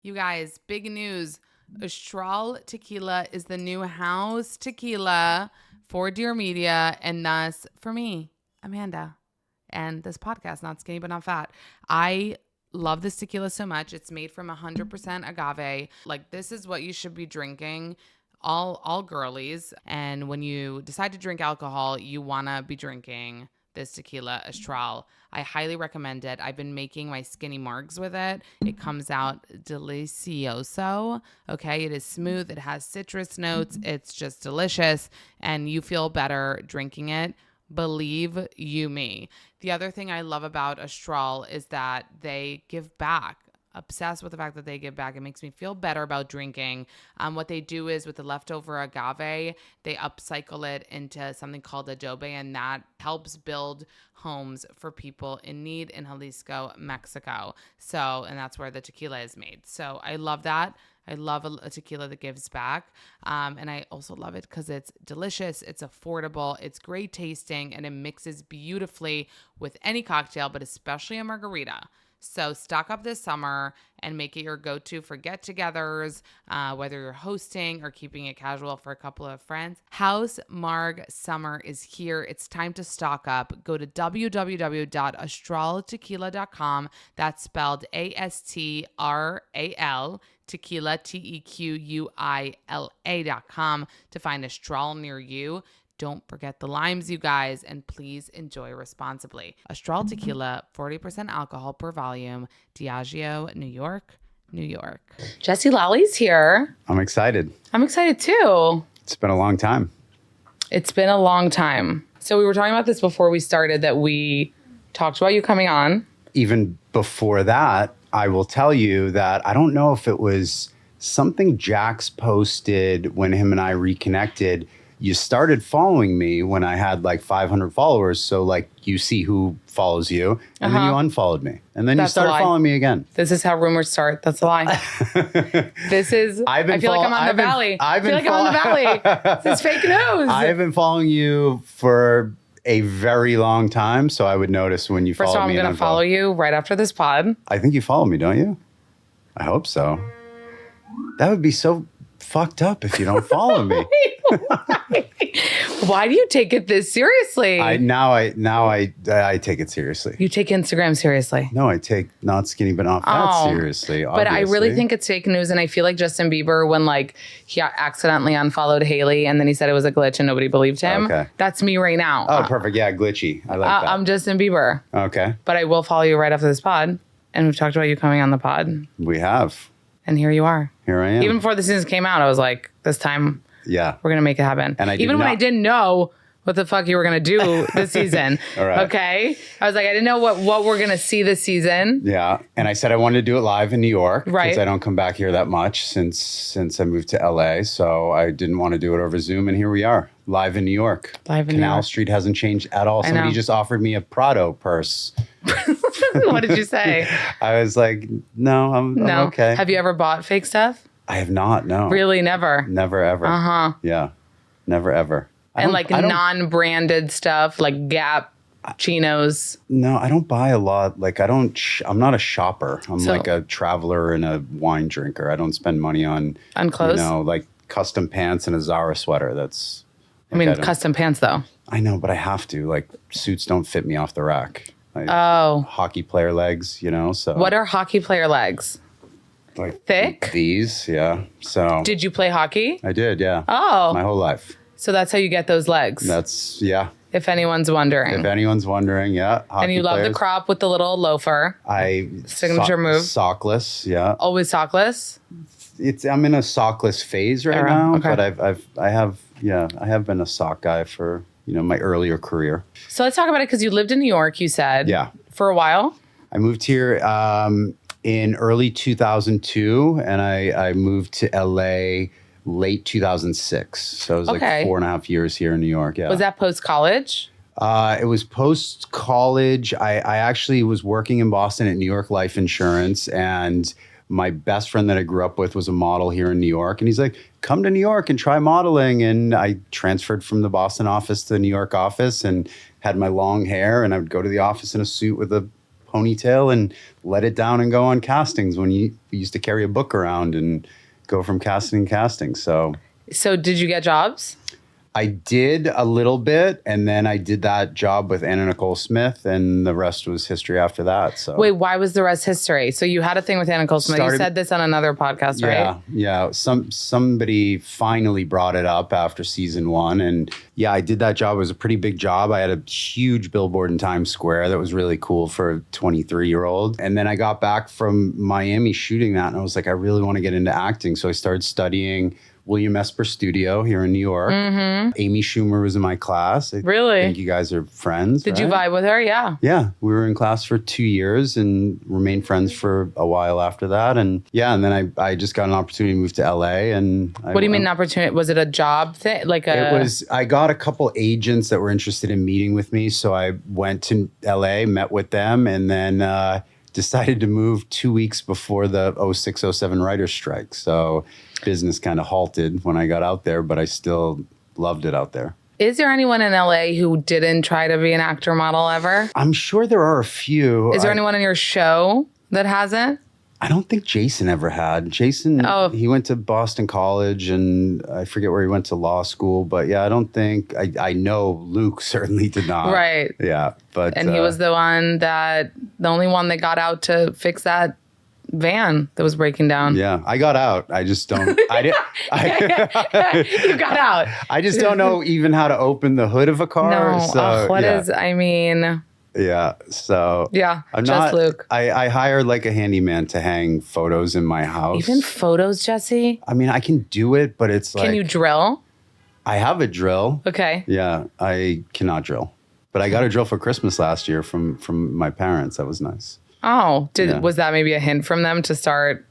You guys, big news. Astral Tequila is the new house tequila for Dear Media and thus for me, Amanda, and this podcast, Not Skinny But Not Fat. I love this tequila so much. It's made from 100% agave. Like, this is what you should be drinking, all girlies. And when you decide to drink alcohol, you want to be drinking this tequila Astral. I highly recommend it. I've been making my skinny margs with it. It comes out delicioso. Okay, it is smooth. It has citrus notes. It's just delicious, and you feel better drinking it. Believe you me. The other thing I love about Astral is that they give back. Obsessed with the fact that they give back. It makes me feel better about drinking. What they do is with the leftover agave, they upcycle it into something called adobe, and that helps build homes for people in need in Jalisco, Mexico. And that's where the tequila is made. So I love that. I love a tequila that gives back. And I also love it because it's delicious, it's affordable, it's great tasting, and it mixes beautifully with any cocktail, but especially a margarita. So stock up this summer and make it your go-to for get-togethers, whether you're hosting or keeping it casual for a couple of friends. House Marg Summer is here. It's time to stock up. Go to www.astraltequila.com. That's spelled ASTRAL, tequila, TEQUILA.com to find Astral near you. Don't forget the limes, you guys, and please enjoy responsibly. Astral Tequila, 40% alcohol per volume. Diageo, New York, New York. Jesse Lally's here. I'm excited. I'm excited too. It's been a long time. It's been a long time. So we were talking about this before we started, that we talked about you coming on. Even before that, I will tell you that I don't know if it was something Jax posted when him and I reconnected. You started following me when I had like 500 followers. So like you see who follows you, and then you unfollowed me, and then you started following me again. This is how rumors start. That's a lie. This is, I feel like I'm on the Valley. I feel like I'm on the Valley. This is fake news. I have been following you for a very long time. So I would notice when you follow me. First of all, I'm going to follow you right after this pod. I think you follow me, don't you? I hope so. That would be so fucked up if you don't follow me. Why do you take it this seriously? Now I take it seriously. You take Instagram seriously? No, I take Not Skinny But Not Fat seriously. But I really think it's fake news, and I feel like Justin Bieber, when like he accidentally unfollowed Haley and then he said it was a glitch and nobody believed him. Okay. That's me right now. Oh, perfect. Yeah, glitchy. I like that. I'm Justin Bieber. Okay. But I will follow you right after this pod, and we've talked about you coming on the pod. We have. And here you are. Here I am. Even before the season came out, I was like, this time, we're going to make it happen. And even when I didn't know what the fuck you were going to do this season. All right. Okay. I was like, I didn't know what we're going to see this season. Yeah. And I said I wanted to do it live in New York. Right. Because I don't come back here that much since I moved to LA. So I didn't want to do it over Zoom. And here we are, live in New York. Canal Street hasn't changed at all. Somebody just offered me a Prado purse. What did you say? I was like, no, I'm okay. Have you ever bought fake stuff? I have not, no. Really? Never? Never, ever. Uh-huh. Yeah. Never, ever. And like non-branded stuff, like Gap, chinos? No, I don't buy a lot. Like I'm not a shopper. I'm like a traveler and a wine drinker. I don't spend money on clothes? Like custom pants and a Zara sweater. That's... Like, custom pants though. I know, but I have to. Like suits don't fit me off the rack. Like, hockey player legs, so. What are hockey player legs? Like thick? These, yeah. So. Did you play hockey? I did, yeah. Oh. My whole life. So that's how you get those legs? Yeah. If anyone's wondering. Yeah. Hockey and you love the crop with the little loafer. Signature move. Sockless, yeah. Always sockless? I'm in a sockless phase right now, okay. But I have been a sock guy for my earlier career. So let's talk about it, because you lived in New York, you said. Yeah. For a while. I moved here in early 2002, and I moved to LA late 2006. So it was like 4.5 years here in New York. Yeah. Was that post-college? It was post-college. I actually was working in Boston at New York Life Insurance, and my best friend that I grew up with was a model here in New York. And he's like, come to New York and try modeling. And I transferred from the Boston office to the New York office and had my long hair. And I would go to the office in a suit with a ponytail and let it down and go on castings when you used to carry a book around and go from casting to casting. So did you get jobs? I did a little bit, and then I did that job with Anna Nicole Smith, and the rest was history after that. So wait, why was the rest history? So you had a thing with Anna Nicole Smith. You said this on another podcast, right? Yeah. Somebody finally brought it up after season 1, and yeah, I did that job. It was a pretty big job. I had a huge billboard in Times Square that was really cool for a 23-year-old. And then I got back from Miami shooting that, and I was like, I really want to get into acting. So I started studying William Esper Studio here in New York. Amy Schumer was in my class. Really? I think you guys are friends. Did you vibe with her? Yeah. Yeah. We were in class for 2 years and remained friends for a while after that. And yeah, and then I just got an opportunity to move to LA. And what do you mean an opportunity? Was it a job thing? I got a couple agents that were interested in meeting with me. So I went to LA, met with them, and then decided to move 2 weeks before the 06-07 writer's strike. So business kind of halted when I got out there, but I still loved it out there. Is there anyone in LA who didn't try to be an actor model ever? I'm sure there are a few. Is there anyone in your show that hasn't? I don't think Jason ever had. Jason, he went to Boston College, and I forget where he went to law school. But yeah, I don't think, I know Luke certainly did not. Right. Yeah. And he was the only one that got out to fix that van that was breaking down. Yeah, I got out. I just don't. You got out. I just don't know even how to open the hood of a car. No. So, yeah. So yeah, I'm just not, Luke. I hired like a handyman to hang photos in my house. Even photos, Jesse? I mean, I can do it, but it's like. Can you drill? I have a drill. Okay. Yeah, I cannot drill, but I got a drill for Christmas last year from my parents. That was nice. Oh, was that maybe a hint from them to start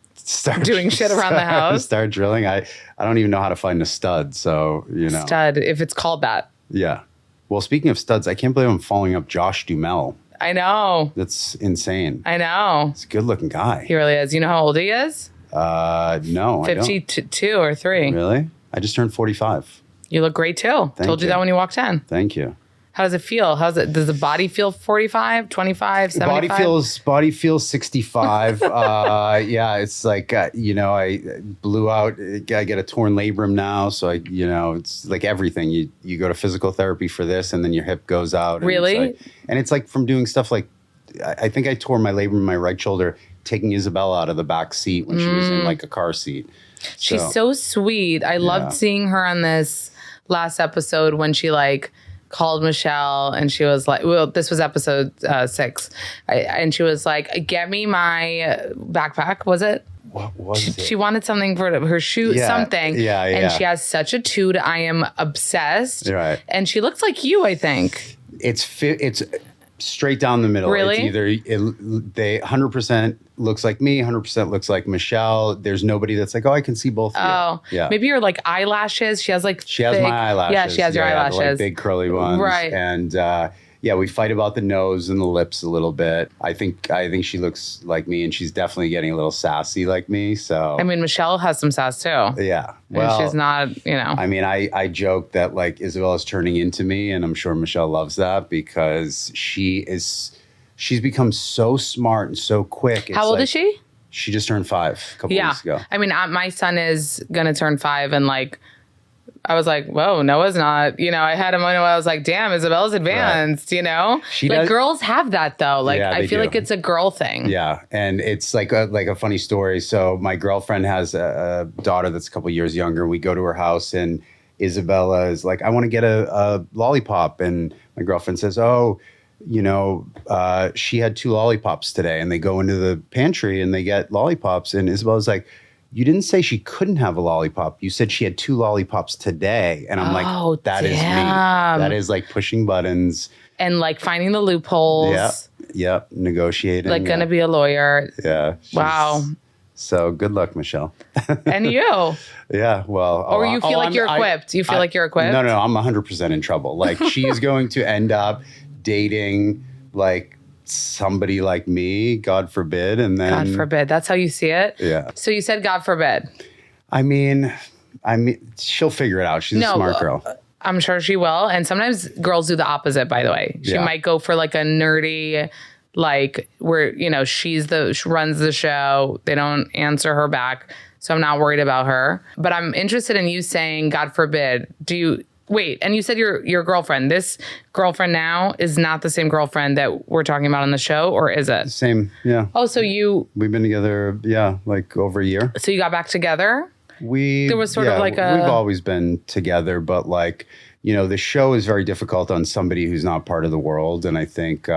doing shit around the house? Start drilling. I don't even know how to find a stud. So, Stud, if it's called that. Yeah. Well, speaking of studs, I can't believe I'm following up Josh Duhamel. I know. That's insane. I know. He's a good looking guy. He really is. You know how old he is? No, 52 or 3. Really? I just turned 45. You look great too. Told you that when you walked in. Thank you. How does it feel? Does the body feel 45, 25, 75? Body feels 65. Yeah, it's like, I blew out, I get a torn labrum now. So it's like everything. You go to physical therapy for this, and then your hip goes out. Really? And it's like from doing stuff like, I think I tore my labrum in my right shoulder, taking Isabella out of the back seat when she was in like a car seat. She's so sweet. I loved seeing her on this last episode when she called Michelle, and she was like, well, this was episode 6. And she was like, get me my backpack. Was it? What was it? She wanted something for her shoe, something. Yeah. And she has such a toot. I am obsessed. Right. And she looks like you, I think. It's straight down the middle. Really? It's either they 100% looks like me, 100% looks like Michelle. There's nobody that's like, oh, I can see both of you. Oh, yeah. Maybe your eyelashes. She has She has my eyelashes. Yeah, she has your eyelashes. The, big curly ones. Right. And we fight about the nose and the lips a little bit. I think she looks like me, and she's definitely getting a little sassy like me. So I mean, Michelle has some sass too. Yeah. Well, and she's not, I mean, I joke that Isabella's turning into me, and I'm sure Michelle loves that because she's become so smart and so quick. How old is she? She just turned 5 a couple weeks ago. I mean, my son is gonna turn 5, and I was like, whoa, Noah's not. I had a moment where I was like, damn, Isabella's advanced, Right. Girls have that, though. I feel do. like it's a girl thing. Yeah, and it's like a funny story. So my girlfriend has a daughter that's a couple years younger. We go to her house, and Isabella is like, I want to get a lollipop. And my girlfriend says, oh, she had 2 lollipops today. And they go into the pantry, and they get lollipops. And Isabella's like, you didn't say she couldn't have a lollipop. You said she had 2 lollipops today. And I'm like, that is me. That is pushing buttons. And finding the loopholes. Yeah. Negotiating. Gonna be a lawyer. Yeah. Wow. So good luck, Michelle. And you. Yeah. Well. Or you feel like you're equipped. You feel like you're equipped? No. I'm 100% in trouble. She is going to end up dating somebody like me, God forbid, and then God forbid. That's how you see it. Yeah. So you said God forbid. I mean, she'll figure it out. She's a smart girl. I'm sure she will. And sometimes girls do the opposite. By the way, she might go for a nerdy, like where, she runs the show. They don't answer her back. So I'm not worried about her. But I'm interested in you saying, God forbid, wait, and you said your girlfriend, this girlfriend now is not the same girlfriend that we're talking about on the show, or is it? Same, yeah. Oh, so we've been together, like over a year. So you got back together? There was sort of like we've always been together, but like, the show is very difficult on somebody who's not part of the world. And I think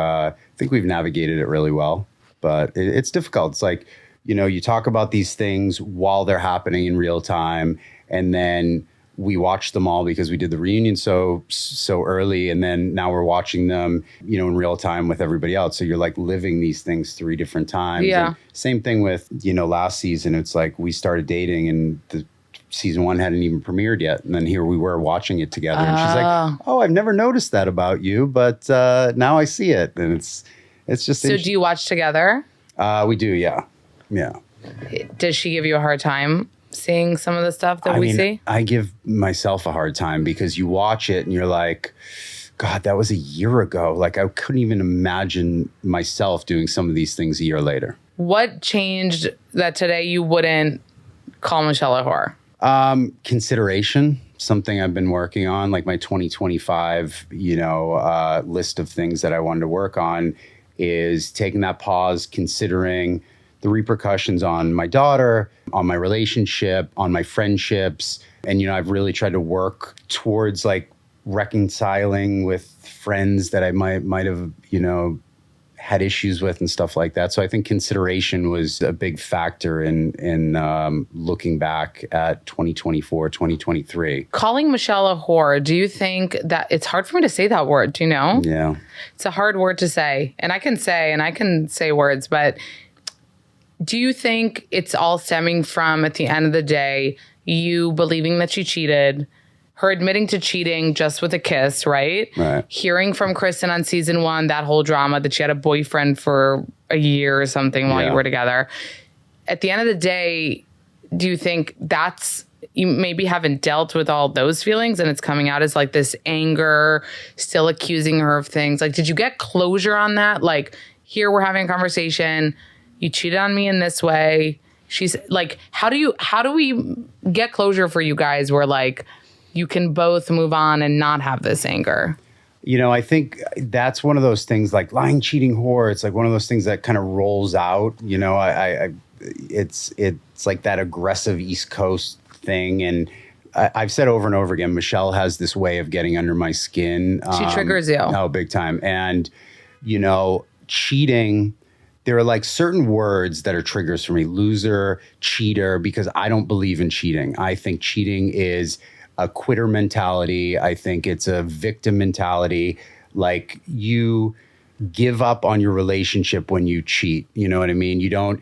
we've navigated it really well, but it's difficult. It's like, you talk about these things while they're happening in real time. And then we watched them all because we did the reunion so early. And then now we're watching them, in real time with everybody else. So you're like living these things 3 different times. Yeah. And same thing with, last season. It's like we started dating and the season 1 hadn't even premiered yet. And then here we were watching it together. And she's like, oh, I've never noticed that about you, but now I see it. And it's just. So do you watch together? We do, yeah. Yeah. Does she give you a hard time seeing some of the stuff that we see? I give myself a hard time because you watch it and you're like, God, that was a year ago. Like I couldn't even imagine myself doing some of these things a year later. What changed that today you wouldn't call Michelle a whore? Consideration, something I've been working on, like my 2025, list of things that I wanted to work on is taking that pause, considering the repercussions on my daughter, on my relationship, on my friendships. And, I've really tried to work towards like reconciling with friends that I might have, had issues with and stuff like that. So I think consideration was a big factor in looking back at 2024, 2023. Calling Michelle a whore, do you think that it's hard for me to say that word? Do you know? Yeah. It's a hard word to say. And I can say words, but do you think it's all stemming from, at the end of the day, you believing that she cheated, her admitting to cheating just with a kiss, right? Right. Hearing from Kristen on season 1, that whole drama that she had a boyfriend for a year or something while you were together. At the end of the day, do you think you maybe haven't dealt with all those feelings and it's coming out as like this anger, still accusing her of things? Like, did you get closure on that? Like, here we're having a conversation. You cheated on me in this way. She's like, how do we get closure for you guys where like you can both move on and not have this anger? I think that's one of those things like lying, cheating, whore. It's like one of those things that kind of rolls out, it's like that aggressive East Coast thing. And I've said over and over again, Michelle has this way of getting under my skin. She triggers you. Oh, big time. And, cheating, there are like certain words that are triggers for me. Loser, cheater, because I don't believe in cheating. I think cheating is a quitter mentality. I think it's a victim mentality. Like you give up on your relationship when you cheat. You know what I mean? You don't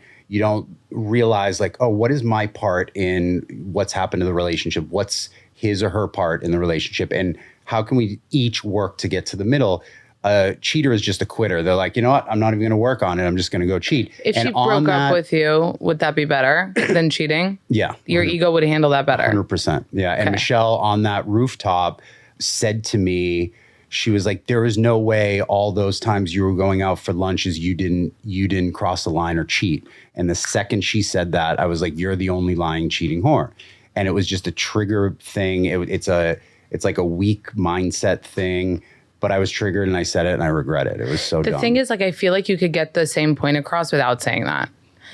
realize like, oh, what is my part in what's happened to the relationship? What's his or her part in the relationship? And how can we each work to get to the middle? A cheater is just a quitter. They're like, you know what? I'm not even going to work on it. I'm just going to go cheat. If she broke up with you, would that be better than cheating? Yeah. Your ego would handle that better. 100%. Yeah. Okay. And Michelle on that rooftop said to me, she was like, there is no way all those times you were going out for lunches, you didn't cross the line or cheat. And the second she said that, I was like, you're the only lying, cheating whore. And it was just a trigger thing. It's like a weak mindset thing. But I was triggered and I said it and I regret it. It was so dumb. The thing is, like, I feel like you could get the same point across without saying that.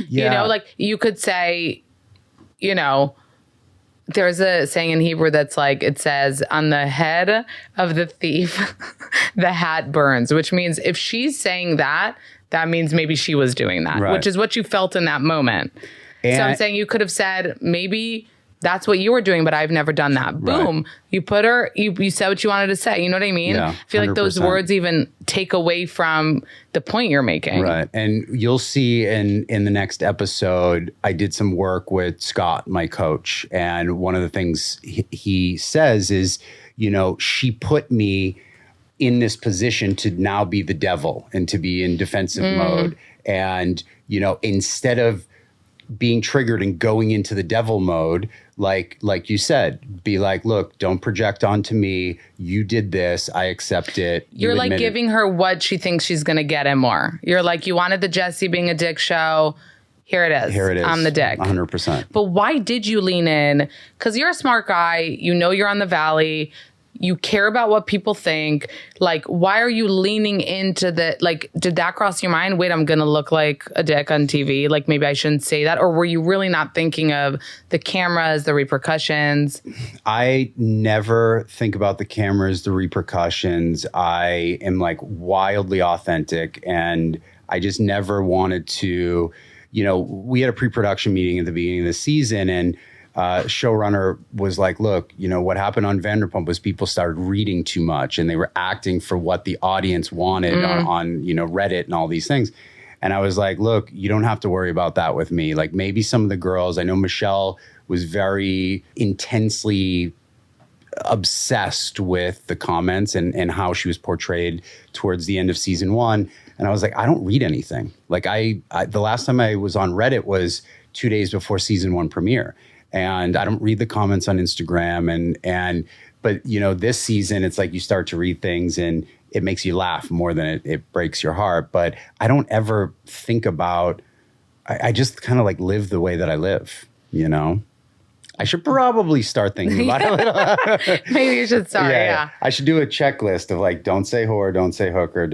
Yeah. Like you could say, there's a saying in Hebrew that's like, it says, on the head of the thief, the hat burns, which means if she's saying that, that means maybe she was doing that, right. Which is what you felt in that moment. And so I'm saying you could have said, maybe that's what you were doing, but I've never done that. Boom. Right. You put her, you said what you wanted to say. You know what I mean? Yeah, I feel like those words even take away from the point you're making. Right. And you'll see in the next episode, I did some work with Scott, my coach. And one of the things he says is, she put me in this position to now be the devil and to be in defensive mode. And, instead of being triggered and going into the devil mode, like you said, be like, look, don't project onto me. You did this. I accept it. You're like giving her what she thinks she's going to get and more. You're like, you wanted the Jesse being a dick show. Here it is. Here it is. I'm the dick. 100%. But why did you lean in? Because you're a smart guy. You know you're on the Valley. You care about what people think. Like, why are you leaning into the, like, did that cross your mind? Wait, I'm going to look like a dick on TV. Like, maybe I shouldn't say that. Or were you really not thinking of the cameras, the repercussions? I never think about the cameras, the repercussions. I am like wildly authentic, and I just never wanted to, we had a pre-production meeting at the beginning of the season, and showrunner was like, look, what happened on Vanderpump was people started reading too much and they were acting for what the audience wanted on Reddit and all these things. And I was like, look, you don't have to worry about that with me. Like, maybe some of the girls, I know Michelle was very intensely obsessed with the comments and how she was portrayed towards the end of season 1. And I was like, I don't read anything. Like I the last time I was on Reddit was 2 days before season 1 premiere. And I don't read the comments on Instagram but this season it's like you start to read things and it makes you laugh more than it breaks your heart. But I don't ever think about, I just kind of like live the way that I live, I should probably start thinking about it a little. Maybe you should start, yeah. I should do a checklist of like, don't say whore, don't say hooker,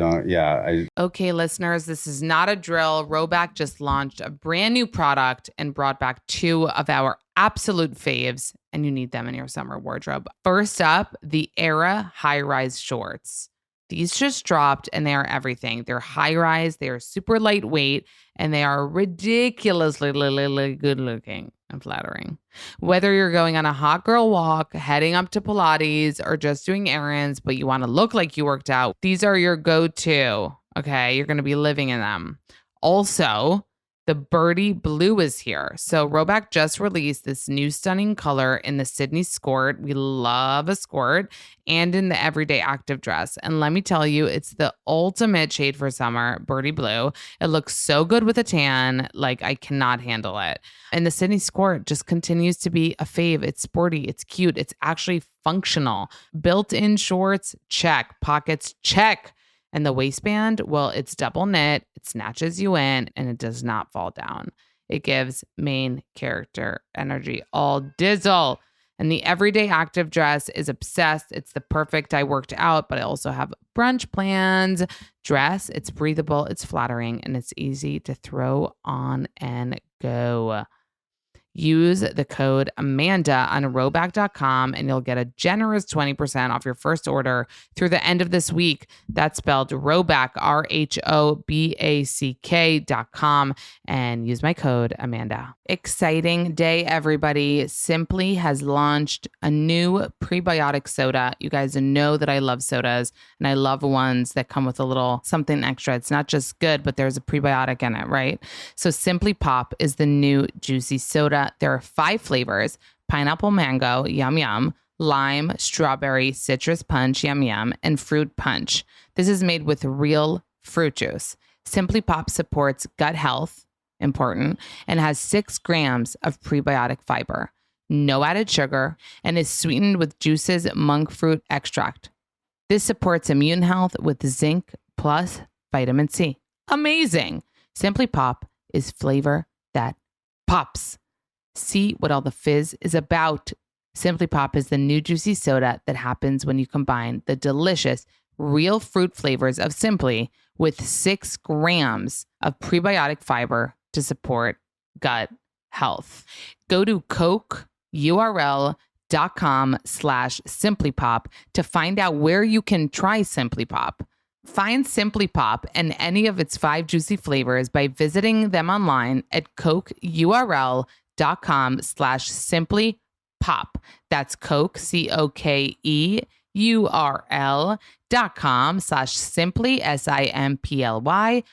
Okay, listeners, this is not a drill. Roback just launched a brand new product and brought back 2 of our absolute faves, and you need them in your summer wardrobe. First up, the Era high-rise shorts. These just dropped and they are everything. They're high-rise, they are super lightweight, and they are ridiculously good looking and flattering. Whether you're going on a hot girl walk, heading up to Pilates, or just doing errands, but you want to look like you worked out, these are your go-to. Okay, you're going to be living in them. Also, the Birdie Blue is here. So Roback just released this new stunning color in the Sydney skirt. We love a skirt, and in the everyday active dress. And let me tell you, it's the ultimate shade for summer, Birdie Blue. It looks so good with a tan. Like, I cannot handle it. And the Sydney skirt just continues to be a fave. It's sporty. It's cute. It's actually functional. Built-in shorts, check. Pockets, check. And the waistband, well, it's double knit, it snatches you in, and it does not fall down. It gives main character energy all dizzle. And the everyday active dress is obsessed. It's the perfect I worked out, but I also have brunch plans dress. It's breathable, it's flattering, and it's easy to throw on and go. Use the code Amanda on Roback.com and you'll get a generous 20% off your first order through the end of this week. That's spelled Roback, RHOBACK.com, and use my code Amanda. Exciting day, everybody. Simply has launched a new prebiotic soda. You guys know that I love sodas and I love ones that come with a little something extra. It's not just good, but there's a prebiotic in it, right? So Simply Pop is the new juicy soda. There are 5 flavors: pineapple mango, yum yum, lime, strawberry, citrus punch, yum yum, and fruit punch. This is made with real fruit juice. Simply Pop supports gut health, important, and has 6 grams of prebiotic fiber, no added sugar, and is sweetened with Juice's monk fruit extract. This supports immune health with zinc plus vitamin C. Amazing! Simply Pop is flavor that pops. See what all the fizz is about. Simply Pop is the new juicy soda that happens when you combine the delicious real fruit flavors of Simply with 6 grams of prebiotic fiber to support gut health. Go to cokeurl.com/simplypop to find out where you can try Simply Pop. Find Simply Pop and any of its 5 juicy flavors by visiting them online at cokeurl.com/simplypop. That's Coke, COKEURL.com/simply, SIMPLYPOP.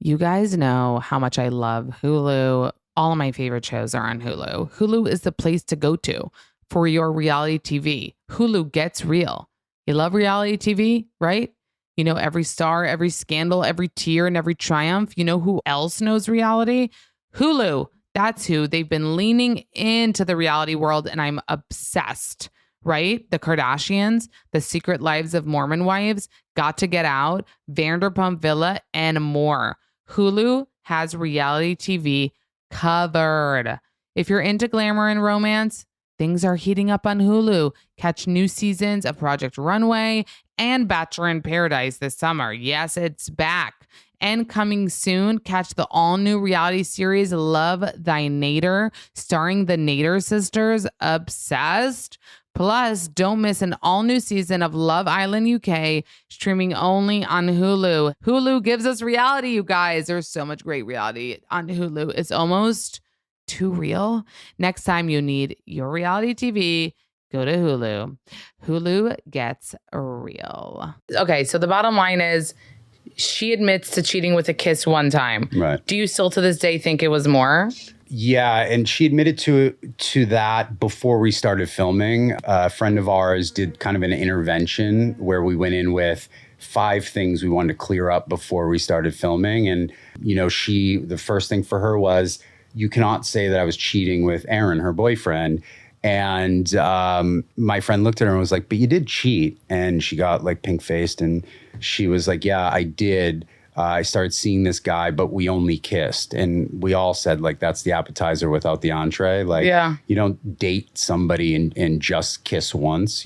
You guys know how much I love Hulu. All of my favorite shows are on Hulu. Hulu is the place to go to for your reality TV. Hulu gets real. You love reality TV, right? You know every star, every scandal, every tear, and every triumph. You know who else knows reality? Hulu, that's who. They've been leaning into the reality world, and I'm obsessed, right? The Kardashians, The Secret Lives of Mormon Wives, Got to Get Out, Vanderpump Villa, and more. Hulu has reality TV covered. If you're into glamour and romance, things are heating up on Hulu. Catch new seasons of Project Runway and Bachelor in Paradise this summer. Yes, it's back. And coming soon, catch the all-new reality series Love Thy Nader, starring the Nader sisters. Obsessed. Plus, don't miss an all-new season of Love Island UK, streaming only on Hulu. Hulu gives us reality, you guys. There's so much great reality on Hulu. It's almost too real. Next time you need your reality TV, go to Hulu. Hulu gets real. Okay, so the bottom line is she admits to cheating with a kiss one time. Right. Do you still to this day think it was more? Yeah, and she admitted to that before we started filming. A friend of ours did kind of an intervention where we went in with 5 things we wanted to clear up before we started filming. And, the first thing for her was, you cannot say that I was cheating with Aaron, her boyfriend. And my friend looked at her and was like, but you did cheat. And she got like pink-faced and she was like, yeah, I did. I started seeing this guy, but we only kissed. And we all said, like, that's the appetizer without the entree. Like, you don't date somebody and just kiss once,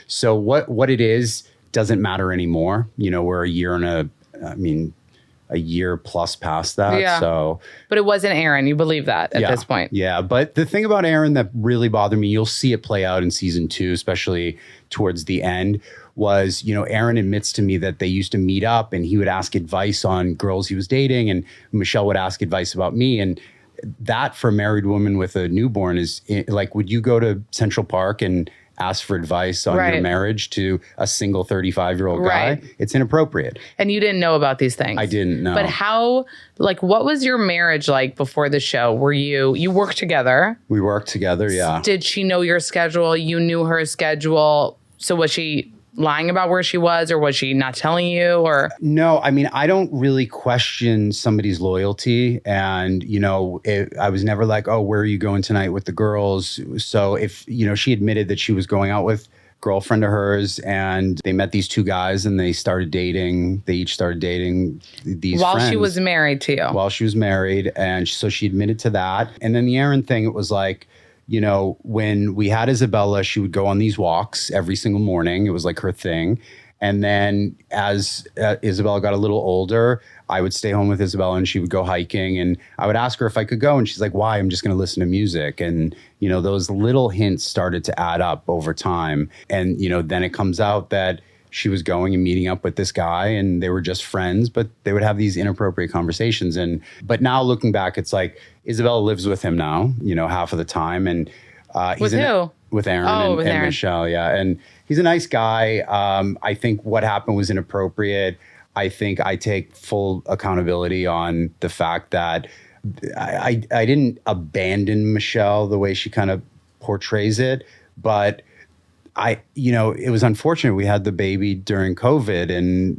So what it is doesn't matter anymore. We're a year plus past that. Yeah. So, but it wasn't Aaron. You believe that at this point. Yeah. But the thing about Aaron that really bothered me, you'll see it play out in season 2, especially towards the end, was, Aaron admits to me that they used to meet up and he would ask advice on girls he was dating and Michelle would ask advice about me. And that for a married woman with a newborn is like, would you go to Central Park and ask for advice on your marriage to a single 35-year-old guy? It's inappropriate. And you didn't know about these things. I didn't know. But how, what was your marriage like before the show? Were you worked together? We worked together, yeah. Did she know your schedule? You knew her schedule. So was she lying about where she was, or was she not telling you? Or no, I don't really question somebody's loyalty. And, I was never like, oh, where are you going tonight with the girls? So if, she admitted that she was going out with a girlfriend of hers and they met these 2 guys and they started dating. They each started dating these while friends. She was married to you. While she was married. And so she admitted to that. And then the Aaron thing, it was like, when we had Isabella, she would go on these walks every single morning. It was like her thing. And then as Isabella got a little older, I would stay home with Isabella and she would go hiking. And I would ask her if I could go. And she's like, why? I'm just going to listen to music. And, those little hints started to add up over time. And, then it comes out that she was going and meeting up with this guy and they were just friends, but they would have these inappropriate conversations. But now looking back, it's like Isabella lives with him now, half of the time. And with who? With Aaron and Aaron. Michelle. Yeah. And he's a nice guy. I think what happened was inappropriate. I think I take full accountability on the fact that I didn't abandon Michelle the way she kind of portrays it, but it was unfortunate. We had the baby during COVID and,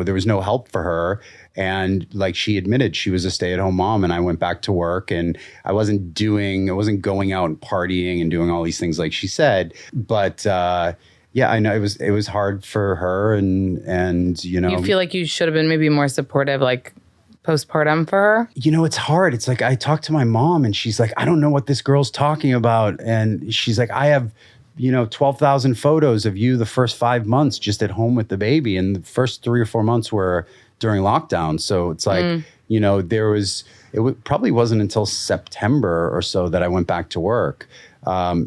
there was no help for her. And like she admitted, she was a stay-at-home mom and I went back to work and I wasn't going out and partying and doing all these things like she said. But I know it was hard for her and You feel like you should have been maybe more supportive, like postpartum for her? It's hard. It's like I talked to my mom and she's like, I don't know what this girl's talking about. And she's like, I have 12,000 photos of you the first 5 months just at home with the baby. And the first 3 or 4 months were during lockdown. So it's like, probably wasn't until September or so that I went back to work.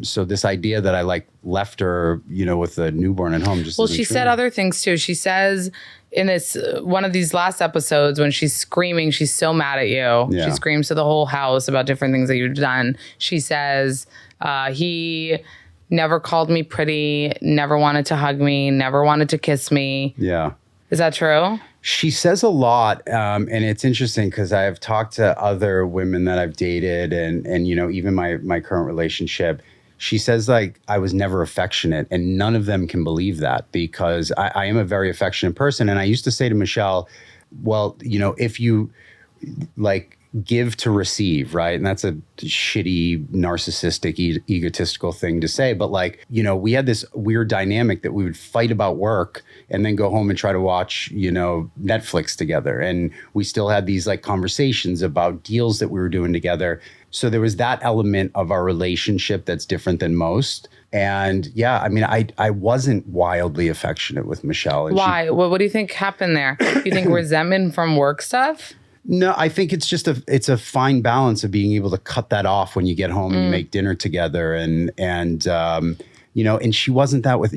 So this idea that I left her, with a newborn at home just she said other things too. She says in this, one of these last episodes when she's screaming, she's so mad at you. Yeah. She screams to the whole house about different things that you've done. She says, he never called me pretty, never wanted to hug me, never wanted to kiss me. Yeah. Is that true? She says a lot. And it's interesting because I've talked to other women that I've dated and even my current relationship. She says I was never affectionate and none of them can believe that because I am a very affectionate person. And I used to say to Michelle, well, if you give to receive, right? And that's a shitty, narcissistic, egotistical thing to say. But like, you know, we had this weird dynamic that we would fight about work and then go home and try to watch, you know, Netflix together. And we still had these like conversations about deals that we were doing together. So there was that element of our relationship that's different than most. And yeah, I mean, I wasn't wildly affectionate with Michelle. And Why? What do you think happened there? You think resentment from work stuff? No, I think it's just it's a fine balance of being able to cut that off when you get home and you make dinner together. And you know, and she wasn't that with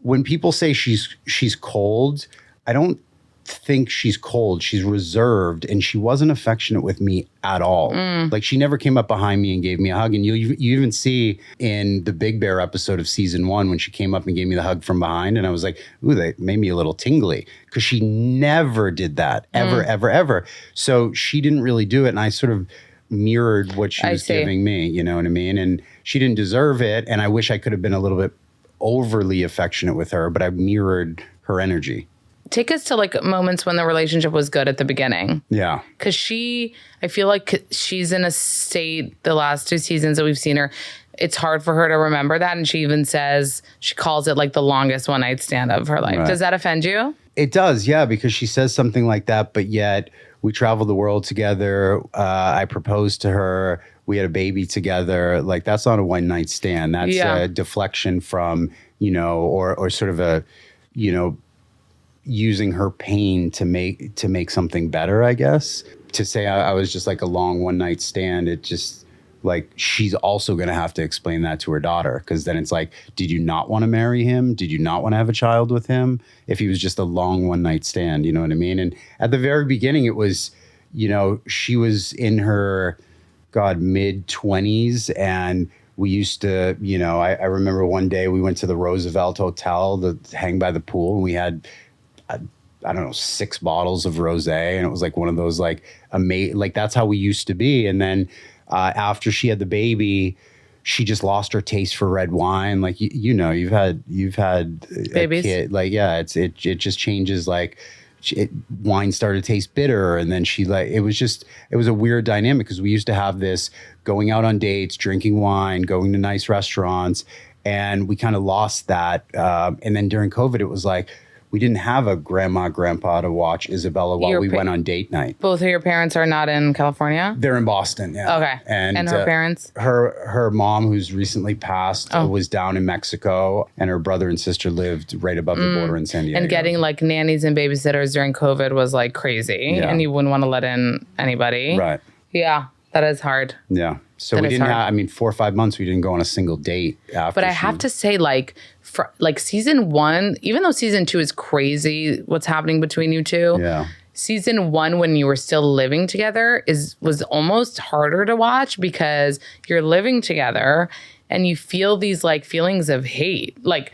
when people say she's cold, I don't think she's cold. She's reserved, and she wasn't affectionate with me at all. Like she never came up behind me and gave me a hug. And you even see in the Big Bear episode of season 1 when she came up and gave me the hug from behind, and I was like, ooh, that made me a little tingly, because she never did that ever. So she didn't really do it, and I sort of mirrored what she was giving me. You know what I mean? And she didn't deserve it, and I wish I could have been a little bit overly affectionate with her, but I mirrored her energy. Take us to like moments when the relationship was good at the beginning. Yeah. Because I feel like she's in a state, the last 2 seasons that we've seen her, it's hard for her to remember that. And she even says, she calls it like the longest one night stand of her life. Right. Does that offend you? It does, yeah, because she says something like that, but yet we traveled the world together. I proposed to her. We had a baby together. Like, that's not a one night stand. That's a deflection from, you know, or sort of a, you know, using her pain to make something better, I guess. To say I was just like a long one night stand, it just like, she's also going to have to explain that to her daughter, because then it's like, did you not want to marry him? Did you not want to have a child with him if he was just a long one night stand? You know what I mean? And at the very beginning, it was, you know, she was in her mid 20s, and we used to, you know, I remember one day we went to the Roosevelt Hotel to hang by the pool, and we had, I don't know, 6 bottles of rosé, and it was like one of those like amazing, like that's how we used to be. And then after she had the baby, she just lost her taste for red wine. Like you know, you've had babies. A kid, like it just changes. Like wine started to taste bitter, and then it was a weird dynamic, because we used to have this going out on dates, drinking wine, going to nice restaurants, and we kind of lost that. And then during COVID, it was like, we didn't have a grandpa to watch Isabella while we went on date night. Both of your parents are not in California? They're in Boston, yeah. Okay. And her parents? Her mom, who's recently passed, was down in Mexico, and her brother and sister lived right above the border in San Diego. And getting like nannies and babysitters during COVID was like crazy, and you wouldn't want to let in anybody. Right. Yeah, that is hard. Yeah. So we didn't have, 4 or 5 months, we didn't go on a single date after. But I have to say, like season 1, even though season 2 is crazy, what's happening between you two. Yeah. Season 1, when you were still living together, was almost harder to watch, because you're living together and you feel these like feelings of hate. Like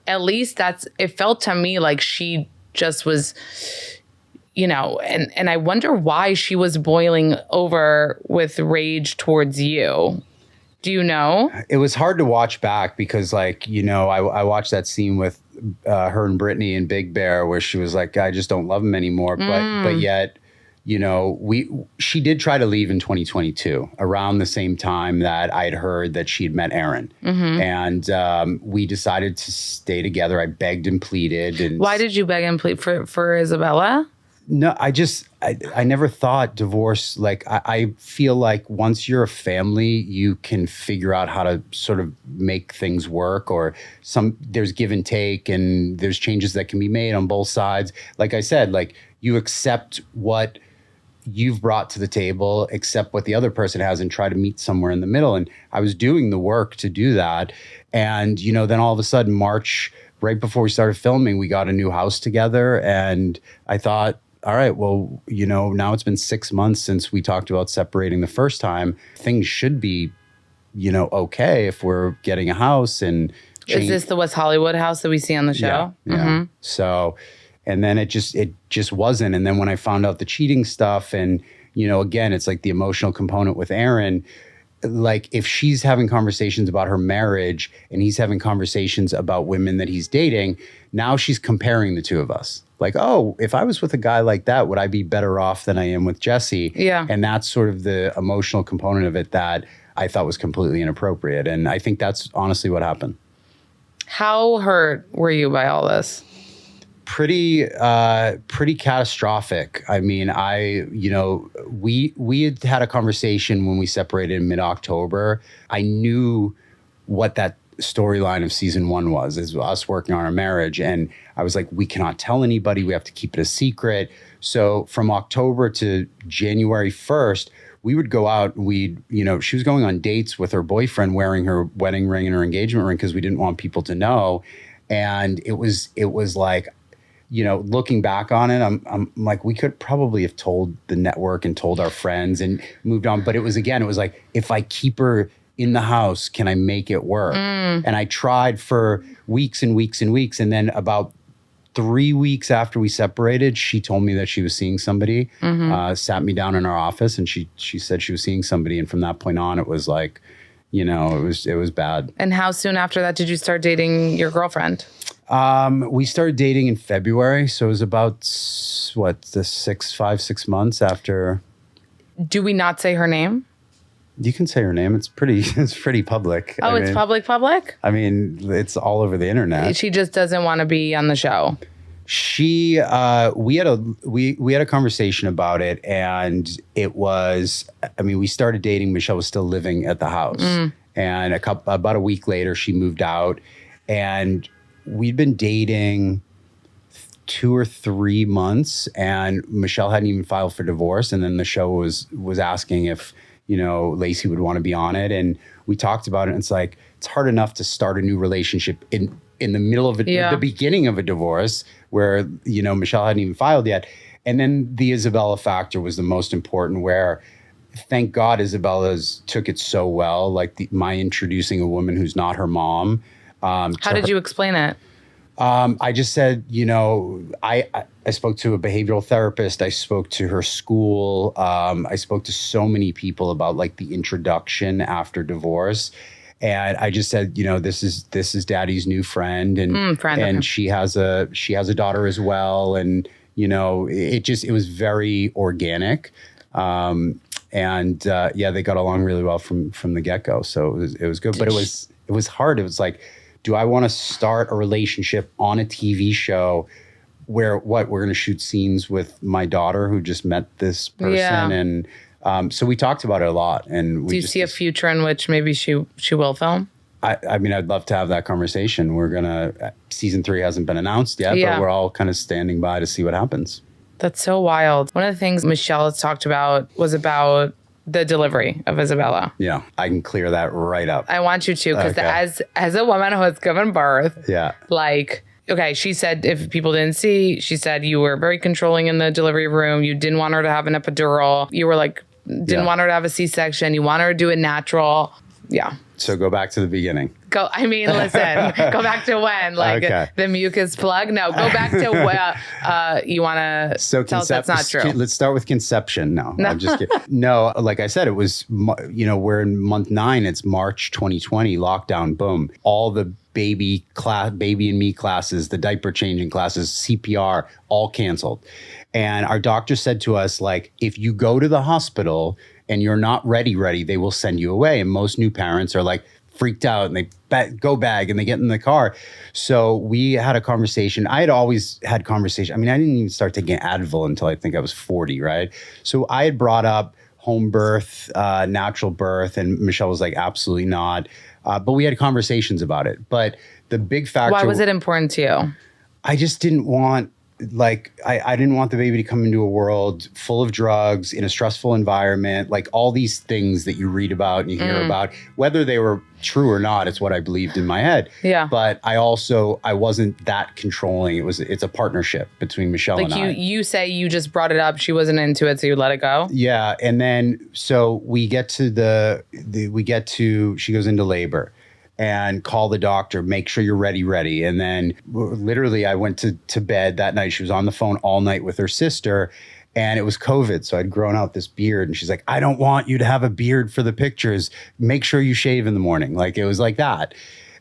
at least it felt to me like she just was, you know, and I wonder why she was boiling over with rage towards you. Do you know? It was hard to watch back, because like, you know, I watched that scene with her and Brittany in Big Bear where she was like, I just don't love him anymore. But yet, you know, she did try to leave in 2022 around the same time that I'd heard that she'd met Aaron. And we decided to stay together. I begged and pleaded. And why did you beg and plead for Isabella? No, I never thought divorce. Like, I feel like once you're a family, you can figure out how to sort of make things work, or there's give and take, and there's changes that can be made on both sides. Like I said, like, you accept what you've brought to the table, accept what the other person has, and try to meet somewhere in the middle. And I was doing the work to do that. And, you know, then all of a sudden, March, right before we started filming, we got a new house together, and I thought, all right, well, you know, now it's been 6 months since we talked about separating the first time. Things should be, you know, okay if we're getting a house. And is this the West Hollywood house that we see on the show? Yeah. So, and then it just wasn't. And then when I found out the cheating stuff, and, you know, again, it's like the emotional component with Aaron. Like, if she's having conversations about her marriage and he's having conversations about women that he's dating, now she's comparing the two of us. like, oh, if I was with a guy like that, would I be better off than I am with Jesse? Yeah. And that's sort of the emotional component of it that I thought was completely inappropriate. And I think that's honestly what happened. How hurt were you by all this? Pretty catastrophic. I mean, we had a conversation when we separated in mid-October. I knew what that storyline of season 1 was, is us working on our marriage. And I was like, we cannot tell anybody. We have to keep it a secret. So from October to January 1st, we would go out. She was going on dates with her boyfriend wearing her wedding ring and her engagement ring because we didn't want people to know. And it was like, looking back on it, I'm like, we could probably have told the network and told our friends and moved on. But it was like, if I keep her in the house, can I make it work? And I tried for weeks and weeks and weeks. And then about 3 weeks after we separated, she told me that she was seeing somebody, sat me down in our office, and she said she was seeing somebody. And from that point on, it was like, it was bad. And how soon after that did you start dating your girlfriend? We started dating in February. So it was about 6 months after. Do we not say her name? You can say her name. It's pretty public. Oh, it's public? I mean, it's all over the internet. She just doesn't want to be on the show. We had a conversation about it, and it was, we started dating. Michelle was still living at the house. And about a week later, she moved out, and we'd been dating 2 or 3 months, and Michelle hadn't even filed for divorce. And then the show was asking if, Lacey would want to be on it. And we talked about it. And it's like, it's hard enough to start a new relationship in the middle of the beginning of a divorce where, Michelle hadn't even filed yet. And then the Isabella factor was the most important, where thank God Isabella's took it so well. Like my introducing a woman who's not her mom. How did you explain it? I just said, I spoke to a behavioral therapist. I spoke to her school. I spoke to so many people about like the introduction after divorce. And I just said, this is Daddy's new friend. And she has a daughter as well. And, it was very organic. They got along really well from the get-go. So it was good, but it was hard. It was like, do I want to start a relationship on a TV show where we're going to shoot scenes with my daughter who just met this person? Yeah. And so we talked about it a lot. And do you see a future in which maybe she will film? I'd love to have that conversation. Season 3 hasn't been announced yet, but we're all kind of standing by to see what happens. That's so wild. One of the things Michelle has talked about was about the delivery of Isabella. Yeah, I can clear that right up. I want you to, because as a woman who has given birth, she said, if people didn't see, she said you were very controlling in the delivery room. You didn't want her to have an epidural. You were like, didn't want her to have a C-section. You want her to do it natural. Yeah. So go back to the beginning. Listen, go back to when? The mucus plug? No, go back to where you want to tell us that's not true. Let's start with conception. No, I'm just kidding. No, like I said, it was, we're in month 9. It's March 2020, lockdown, boom. All the baby and me classes, the diaper changing classes, CPR, all canceled. And our doctor said to us, like, if you go to the hospital and you're not ready, they will send you away. And most new parents are like freaked out and they go bag and they get in the car. So we had a conversation. I had always had conversation. I didn't even start taking Advil until I think I was 40, right? So I had brought up home birth, natural birth, and Michelle was like, absolutely not. But we had conversations about it. But the big factor— Why was it important to you? I just didn't want— I didn't want the baby to come into a world full of drugs, in a stressful environment, like all these things that you read about and you hear about, whether they were true or not. It's what I believed in my head. Yeah. But I wasn't that controlling. It's a partnership between Michelle and I. You say you just brought it up. She wasn't into it, so you let it go. Yeah. And then, so we get to she goes into labor. And call the doctor, make sure you're ready. And then literally I went to bed that night. She was on the phone all night with her sister, and it was COVID. So I'd grown out this beard, and she's like, I don't want you to have a beard for the pictures. Make sure you shave in the morning. Like, it was like that.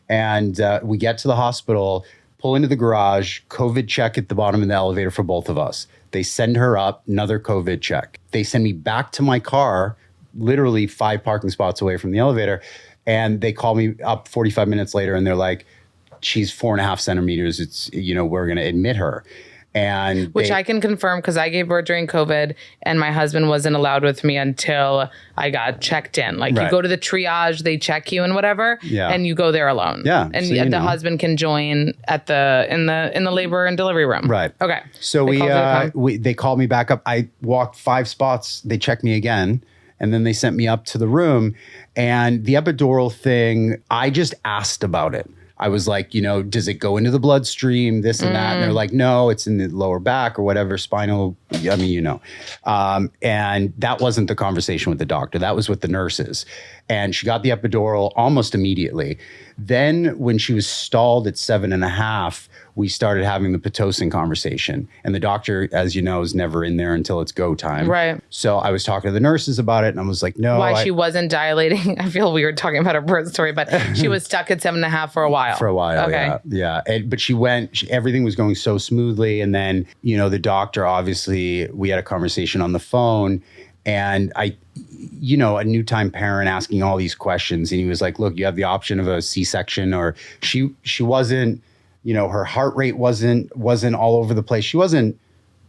And we get to the hospital, pull into the garage, COVID check at the bottom of the elevator for both of us. They send her up, another COVID check. They send me back to my car, literally 5 parking spots away from the elevator. And they call me up 45 minutes later and they're like, she's 4.5 centimeters. It's, we're going to admit her. And which I can confirm because I gave birth during COVID and my husband wasn't allowed with me until I got checked in. Like you go to the triage, they check you and whatever, and you go there alone. Yeah. And so the husband can join at in the labor and delivery room. Right. Okay. So they called me back up. I walked 5 spots. They checked me again. And then they sent me up to the room. And the epidural thing, I just asked about it. I was like, does it go into the bloodstream, this and that? And they're like, no, it's in the lower back or whatever, spinal, and that wasn't the conversation with the doctor. That was with the nurses. And she got the epidural almost immediately. Then when she was stalled at 7.5, we started having the Pitocin conversation. And the doctor, as you know, is never in there until it's go time. Right. So I was talking to the nurses about it and I was like, no. Why she wasn't dilating? I feel weird talking about her birth story, but she was stuck at 7.5 for a while. For a while, okay. Yeah. But she went, everything was going so smoothly. And then, the doctor, obviously, we had a conversation on the phone and a new time parent asking all these questions. And he was like, look, you have the option of a C-section or she wasn't, her heart rate wasn't all over the place.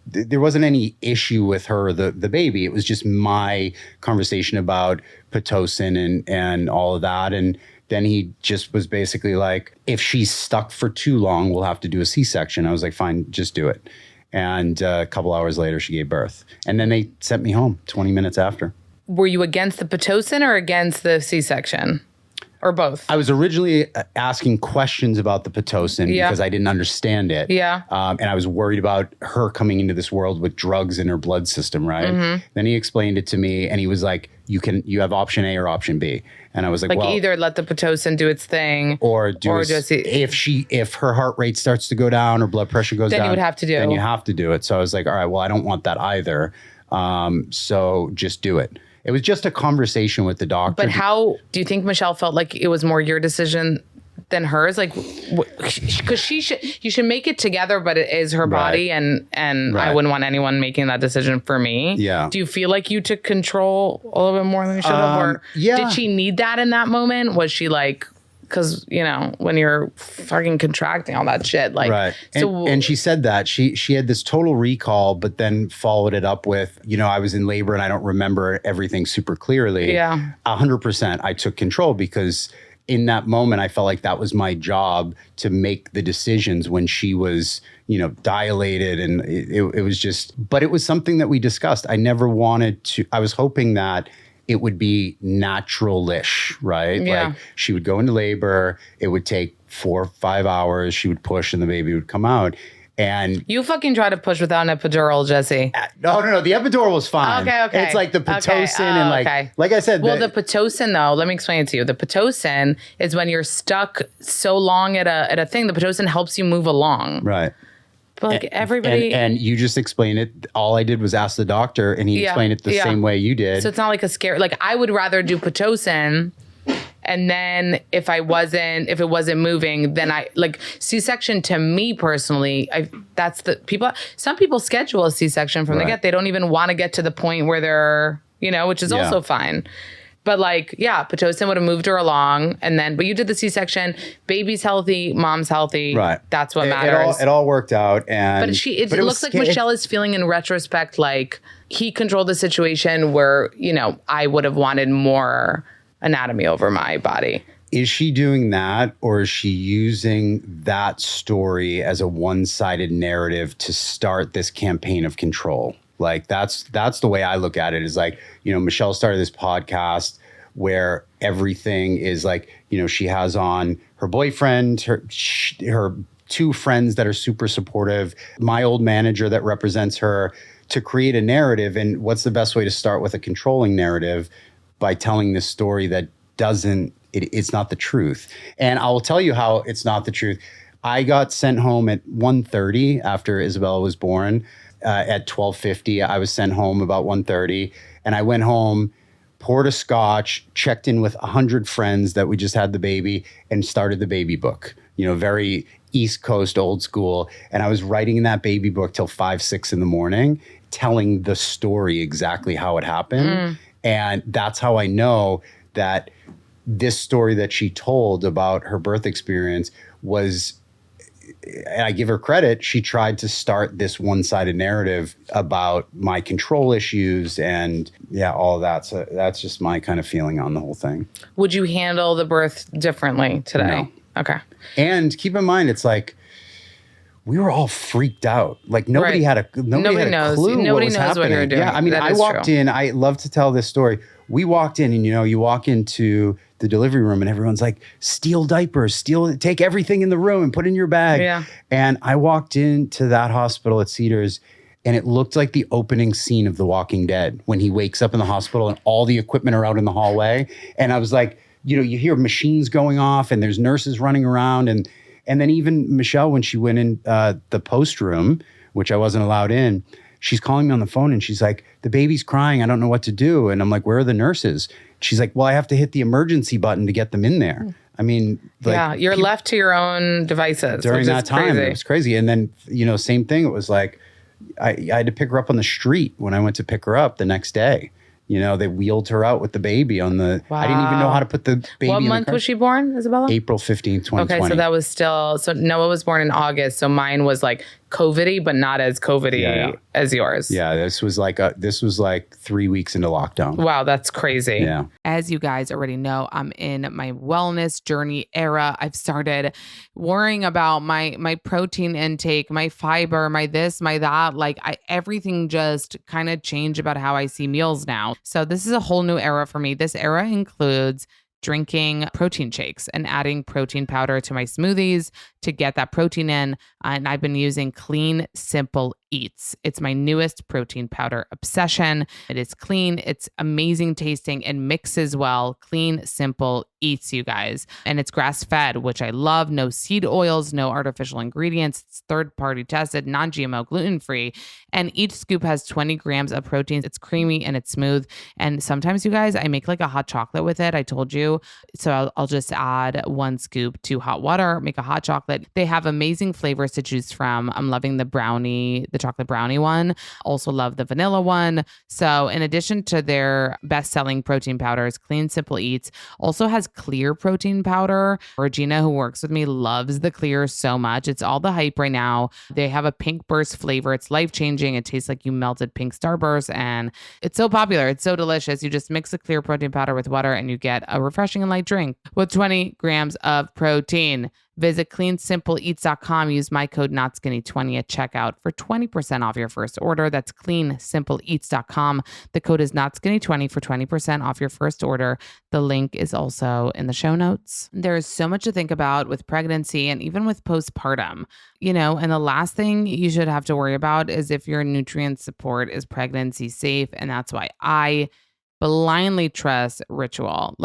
There wasn't any issue with her, the baby. It was just my conversation about Pitocin and all of that. And then he just was basically like, if she's stuck for too long, we'll have to do a C-section. I was like, fine, just do it. And a couple hours later, she gave birth. And then they sent me home 20 minutes after. Were you against the Pitocin or against the C-section? Or both? I was originally asking questions about the Pitocin because I didn't understand it. Yeah. And I was worried about her coming into this world with drugs in her blood system, right? Mm-hmm. Then he explained it to me and he was like, you have option A or option B. And I was like, well, either let the Pitocin do its thing or if her heart rate starts to go down or blood pressure goes down, then you would have to do it. Then you have to do it. So I was like, all right, well, I don't want that either. So just do it. It was just a conversation with the doctor. But how do you think Michelle felt like it was more your decision than hers? Like, because you should make it together, but it is her body, and I wouldn't want anyone making that decision for me. Yeah. Do you feel like you took control a little bit more than you should have, or did she need that in that moment? Was she like? Because, when you're fucking contracting all that shit, like, right. And she said that she had this total recall, but then followed it up with, I was in labor and I don't remember everything super clearly. Yeah. 100% I took control because in that moment, I felt like that was my job to make the decisions when she was, dilated. And it was just, but it was something that we discussed. I never wanted to, I was hoping that it would be natural-ish, right? Yeah. Like she would go into labor, it would take 4 or 5 hours, she would push and the baby would come out. And you fucking try to push without an epidural, Jesse. No. The epidural was fine. Okay. It's like the Pitocin and like I said. Well, the Pitocin though, let me explain it to you. The Pitocin is when you're stuck so long at a thing. The Pitocin helps you move along. Right. But like everybody. And you just explained it. All I did was ask the doctor and he explained it the same way you did. So it's not like a scare. Like I would rather do Pitocin. And then if it wasn't moving, then C-section to me personally, some people schedule a C-section from the get. They don't even want to get to the point where they're, which is also fine. But Pitocin would have moved her along. But you did the C-section, baby's healthy, mom's healthy. Right. That's what matters. It all worked out. But it looks like Michelle is feeling in retrospect, like he controlled the situation where, I would have wanted more anatomy over my body. Is she doing that or is she using that story as a one-sided narrative to start this campaign of control? Like that's the way I look at it is like, Michelle started this podcast where everything is like, she has on her boyfriend, her 2 friends that are super supportive, my old manager that represents her to create a narrative. And what's the best way to start with a controlling narrative? By telling this story that it's not the truth. And I will tell you how it's not the truth. I got sent home at 1:30 after Isabella was born. At 12:50, I was sent home about 1:30. And I went home, poured a scotch, checked in with 100 friends that we just had the baby, and started the baby book. Very East Coast old school. And I was writing in that baby book till 5, 6 in the morning, telling the story exactly how it happened. And that's how I know that this story that she told about her birth experience was, and I give her credit, she tried to start this one-sided narrative about my control issues and all of that. So that's just my kind of feeling on the whole thing. Would you handle the birth differently today? No. Okay. And keep in mind, it's like we were all freaked out. Like nobody had a clue Nobody what was happening. What you're doing. Yeah, I mean, I walked in. I love to tell this story. We walked in, and you walk into the delivery room, and everyone's like, "Steal diapers, take everything in the room and put it in your bag." Yeah. And I walked into that hospital at Cedars, and it looked like the opening scene of The Walking Dead when he wakes up in the hospital and all the equipment are out in the hallway. And I was like, you hear machines going off, and there's nurses running around, and then even Michelle, when she went in the post room, which I wasn't allowed in, she's calling me on the phone and she's like, "The baby's crying. I don't know what to do." And I'm like, "Where are the nurses?" She's like, "Well, I have to hit the emergency button to get them in there." I mean, you're left to your own devices during that time. Crazy. It was crazy. And then, same thing. It was like, I had to pick her up on the street when I went to pick her up the next day. They wheeled her out with the baby on the. Wow. I didn't even know how to put the baby. What in month the car. was she born, Isabella? April 15th, 2020. Okay, so that was still. So Noah was born in August. So mine was like COVID-y, but not as COVID-y as yours. Yeah, this was like 3 weeks into lockdown. Wow, that's crazy. Yeah. As you guys already know, I'm in my wellness journey era. I've started worrying about my protein intake, my fiber, my this, my that. Everything just kind of changed about how I see meals now. So this is a whole new era for me. This era includes drinking protein shakes and adding protein powder to my smoothies to get that protein in. And I've been using Clean Simple Eats. It's my newest protein powder obsession. It is clean. It's amazing tasting and mixes well. Clean Simple Eats, you guys. And it's grass-fed, which I love. No seed oils, no artificial ingredients. It's third-party tested, non-GMO, gluten-free. And each scoop has 20 grams of protein. It's creamy and it's smooth. And sometimes, you guys, I make like a hot chocolate with it. I told you. So I'll just add 1 scoop to hot water, make a hot chocolate. They have amazing flavors to choose from. I'm loving the chocolate brownie one. Also love the vanilla one. So in addition to their best-selling protein powders, Clean Simple Eats also has clear protein powder. Regina, who works with me, loves the clear so much. It's all the hype right now. They have a pink burst flavor. It's life-changing. It tastes like you melted pink Starburst, and it's so popular. It's so delicious. You just mix the clear protein powder with water and you get a refreshing and light drink with 20 grams of protein. Visit cleansimpleeats.com. Use my code NotSkinny20 at checkout for 20% off your first order. That's cleansimpleeats.com. The code is NotSkinny20 for 20% off your first order. The link is also in the show notes. There is so much to think about with pregnancy and even with postpartum, and the last thing you should have to worry about is if your nutrient support is pregnancy safe. And that's why I blindly trust Ritual.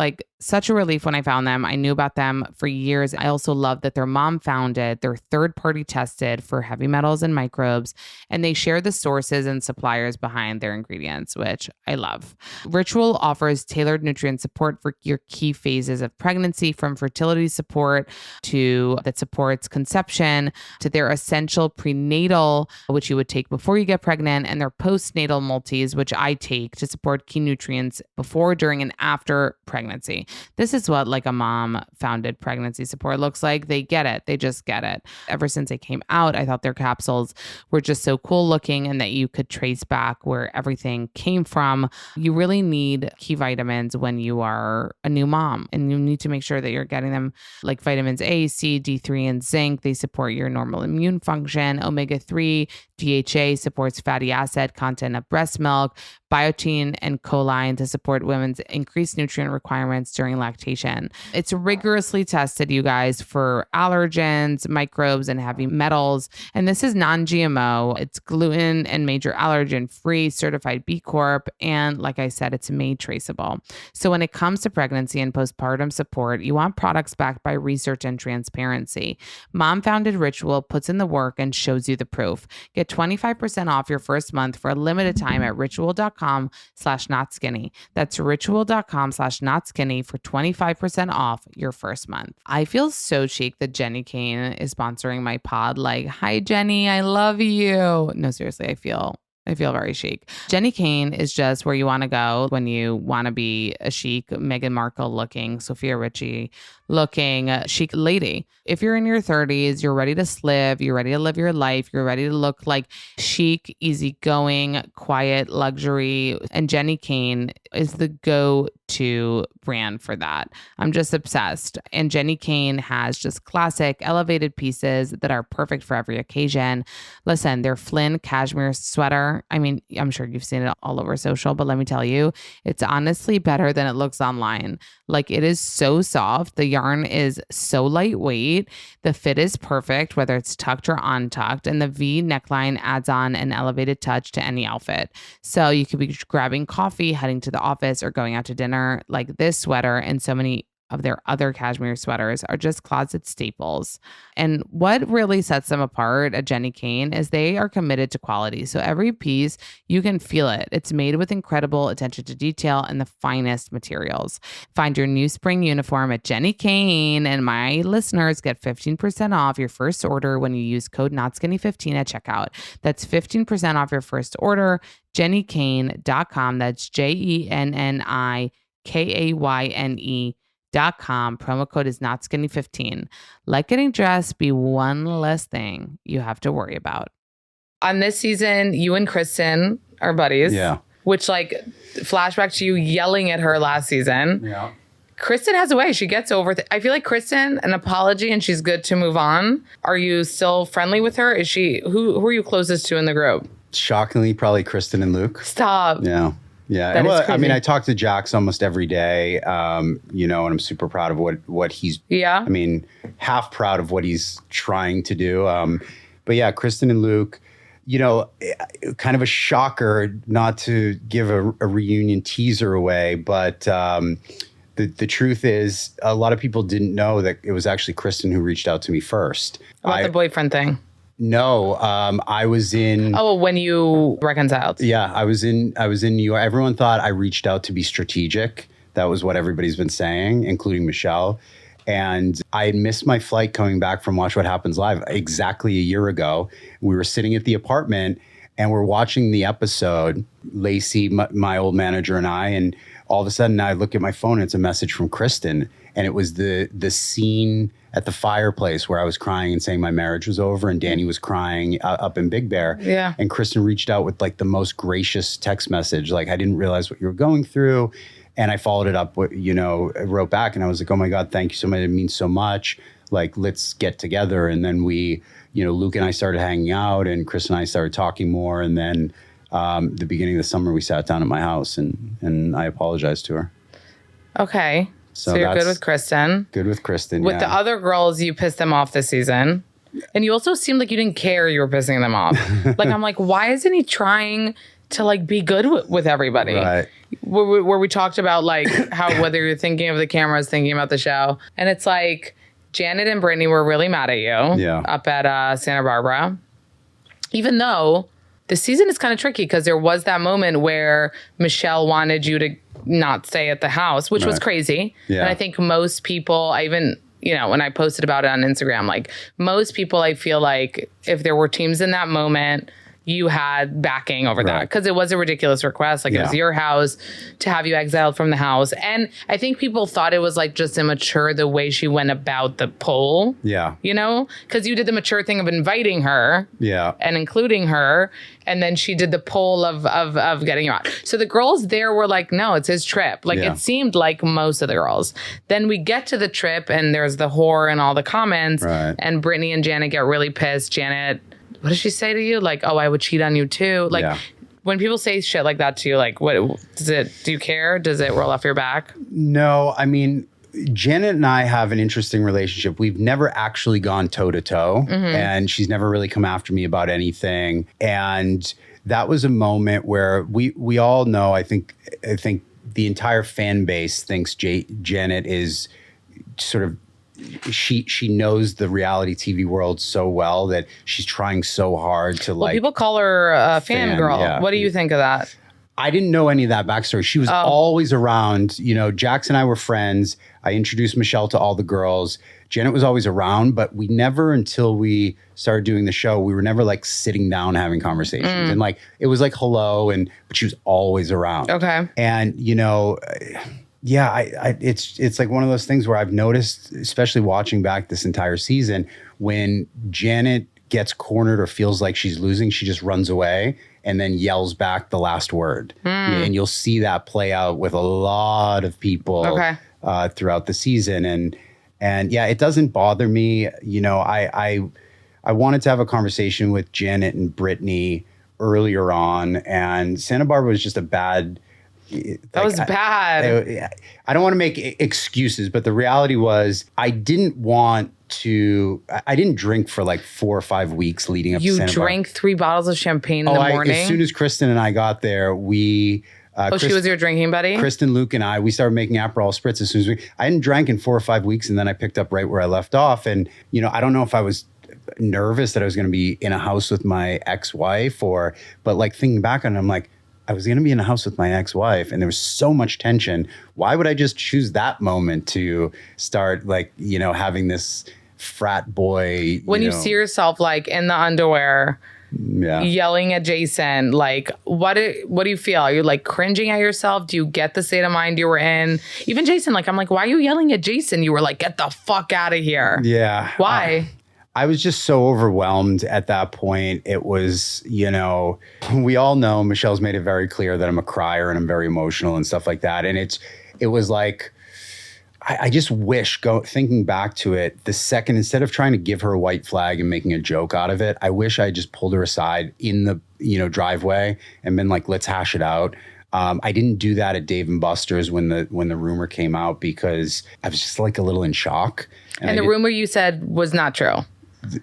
Such a relief when I found them. I knew about them for years. I also love that their mom founded. They're third-party tested for heavy metals and microbes, and they share the sources and suppliers behind their ingredients, which I love. Ritual offers tailored nutrient support for your key phases of pregnancy, from fertility support that supports conception to their essential prenatal, which you would take before you get pregnant, and their postnatal multis, which I take to support key nutrients before, during, and after pregnancy. This is what a mom founded pregnancy support looks like. They get it. They just get it. Ever since they came out, I thought their capsules were just so cool looking and that you could trace back where everything came from. You really need key vitamins when you are a new mom, and you need to make sure that you're getting them, like vitamins A, C, D3, and zinc. They support your normal immune function. Omega-3, DHA supports fatty acid content of breast milk, biotin and choline to support women's increased nutrient requirements during lactation. It's rigorously tested, you guys, for allergens, microbes, and heavy metals. And this is non-GMO. It's gluten and major allergen free, certified B Corp. And like I said, it's made traceable. So when it comes to pregnancy and postpartum support, you want products backed by research and transparency. Mom Founded Ritual puts in the work and shows you the proof. Get 25% off your first month for a limited time at ritual.com ritual.com/notskinny. That's ritual.com/notskinny for 25% off your first month. I feel so chic that Jenny Kane is sponsoring my pod. Like, hi, Jenny, I love you. No, seriously, I feel very chic. Jenny Kane is just where you want to go when you want to be a chic, Meghan Markle looking, Sophia Richie looking chic lady. If you're in your 30s, you're ready to slive, you're ready to live your life, you're ready to look like chic, easygoing, quiet, luxury. And Jenny Kane is the go-to brand for that. I'm just obsessed. And Jenny Kane has just classic, elevated pieces that are perfect for every occasion. Listen, their Flynn cashmere sweater, I mean, I'm sure you've seen it all over social, but let me tell you, it's honestly better than it looks online. Like, it is so soft. The yarn is so lightweight. The fit is perfect, whether it's tucked or untucked. And the V neckline adds on an elevated touch to any outfit. So you could be grabbing coffee, heading to the office, or going out to dinner. Like, this sweater and so many of their other cashmere sweaters are just closet staples. And what really sets them apart at Jenny Kane is they are committed to quality. So every piece, you can feel it. It's made with incredible attention to detail and the finest materials. Find your new spring uniform at Jenny Kane, and my listeners get 15% off your first order when you use code NOTSKINNY15 at checkout. That's 15% off your first order, jennykane.com. That's JENNIKAYNE.com. Promo code is NOTSKINNY15. Let getting dressed be one less thing you have to worry about. On this season, you and Kristen are buddies. Yeah. Which, like, flashback to you yelling at her last season. Yeah. Kristen has a way. She gets over I feel like Kristen, an apology and she's good to move on. Are you still friendly with her? Is she who are you closest to in the group? Shockingly, probably Kristen and Luke. Stop. Yeah. Yeah. That Well, is crazy. I mean, I talk to Jax almost every day, and I'm super proud of what he's, Yeah. I mean, half proud of what he's trying to do. But yeah, Kristen and Luke, kind of a shocker, not to give a reunion teaser away, but the truth is a lot of people didn't know that it was actually Kristen who reached out to me first. About the boyfriend thing. No, I was in. Oh, when you reconciled. Yeah, I was in New York. Everyone thought I reached out to be strategic. That was what everybody's been saying, including Michelle. And I had missed my flight coming back from Watch What Happens Live exactly a year ago. We were sitting at the apartment and we're watching the episode, Lacey, my old manager, and I, and all of a sudden I look at my phone and it's a message from Kristen. And it was the scene at the fireplace where I was crying and saying my marriage was over, and Danny was crying up in Big Bear. Yeah. And Kristen reached out with like the most gracious text message. Like, I didn't realize what you were going through. And I followed it up with, wrote back and I was like, oh my God, thank you so much. It means so much. Like, let's get together. And then we, Luke and I started hanging out and Chris and I started talking more. And then the beginning of the summer, we sat down at my house and I apologized to her. Okay. So you're good with Kristen. Good with Kristen, With the other girls, you pissed them off this season. And you also seemed like you didn't care you were pissing them off. Like, I'm like, why isn't he trying to, like, be good with everybody? Right. Where we talked about, like, how whether you're thinking of the cameras, thinking about the show. And it's like, Janet and Brittany were really mad at you up at Santa Barbara. Even though the season is kind of tricky because there was that moment where Michelle wanted you to not stay at the house, which was crazy. Yeah. And I think most people, I even, when I posted about it on Instagram, like, most people, I feel like if there were teams in that moment, you had backing over that because it was a ridiculous request. Like, it was your house to have you exiled from the house. And I think people thought it was, like, just immature the way she went about the poll. Yeah. Because you did the mature thing of inviting her and including her. And then she did the poll of getting you out. So the girls there were like, no, it's his trip. Like, it seemed like most of the girls. Then we get to the trip and there's the whore and all the comments. Right. And Brittany and Janet get really pissed. Janet, what does she say to you? Like, oh, I would cheat on you too. Like, when people say shit like that to you, like, what do you care? Does it roll off your back? No, I mean, Janet and I have an interesting relationship. We've never actually gone toe to toe, and she's never really come after me about anything. And that was a moment where we all know, I think the entire fan base thinks Janet is sort of, she knows the reality TV world so well that she's trying so hard to, like. Well, people call her a fangirl. Yeah. What do you think of that? I didn't know any of that backstory. She was always around. You know, Jax and I were friends. I introduced Michelle to all the girls. Janet was always around, but we never, until we started doing the show, we were never like sitting down having conversations. And like, it was like hello, but she was always around. Okay. And, you know, yeah, it's like one of those things where I've noticed, especially watching back this entire season, when Janet gets cornered or feels like she's losing, she just runs away and then yells back the last word. And you'll see that play out with a lot of people throughout the season. And yeah, it doesn't bother me. You know, I wanted to have a conversation with Janet and Brittany earlier on, and Santa Barbara was just a bad. That was bad. I don't want to make excuses, but the reality was I didn't drink for like 4 or 5 weeks leading up to Santa Barbara. You drank 3 bottles of champagne in the morning? As soon as Kristen and I got there, we... she was your drinking buddy? Kristen Luke and I, we started making Aperol Spritz as soon as I hadn't drank in 4 or 5 weeks, and then I picked up right where I left off. And, you know, I don't know if I was nervous that I was going to be in a house with my ex-wife but like thinking back on it, I'm like, I was going to be in a house with my ex-wife and there was so much tension. Why would I just choose that moment to start like, you know, having this frat boy? When you see yourself like in the underwear, yelling at Jason, like what do you feel? Are you like cringing at yourself? Do you get the state of mind you were in? Even Jason, like, I'm like, why are you yelling at Jason? You were like, get the fuck out of here. Yeah. Why? I was just so overwhelmed at that point. It was, you know, we all know Michelle's made it very clear that I'm a crier and I'm very emotional and stuff like that. And it was like, I just wish, thinking back to it, the second, instead of trying to give her a white flag and making a joke out of it, I wish I just pulled her aside in the, you know, driveway and been like, let's hash it out. I didn't do that at Dave & Buster's when the rumor came out because I was just like a little in shock. And the rumor you said was not true.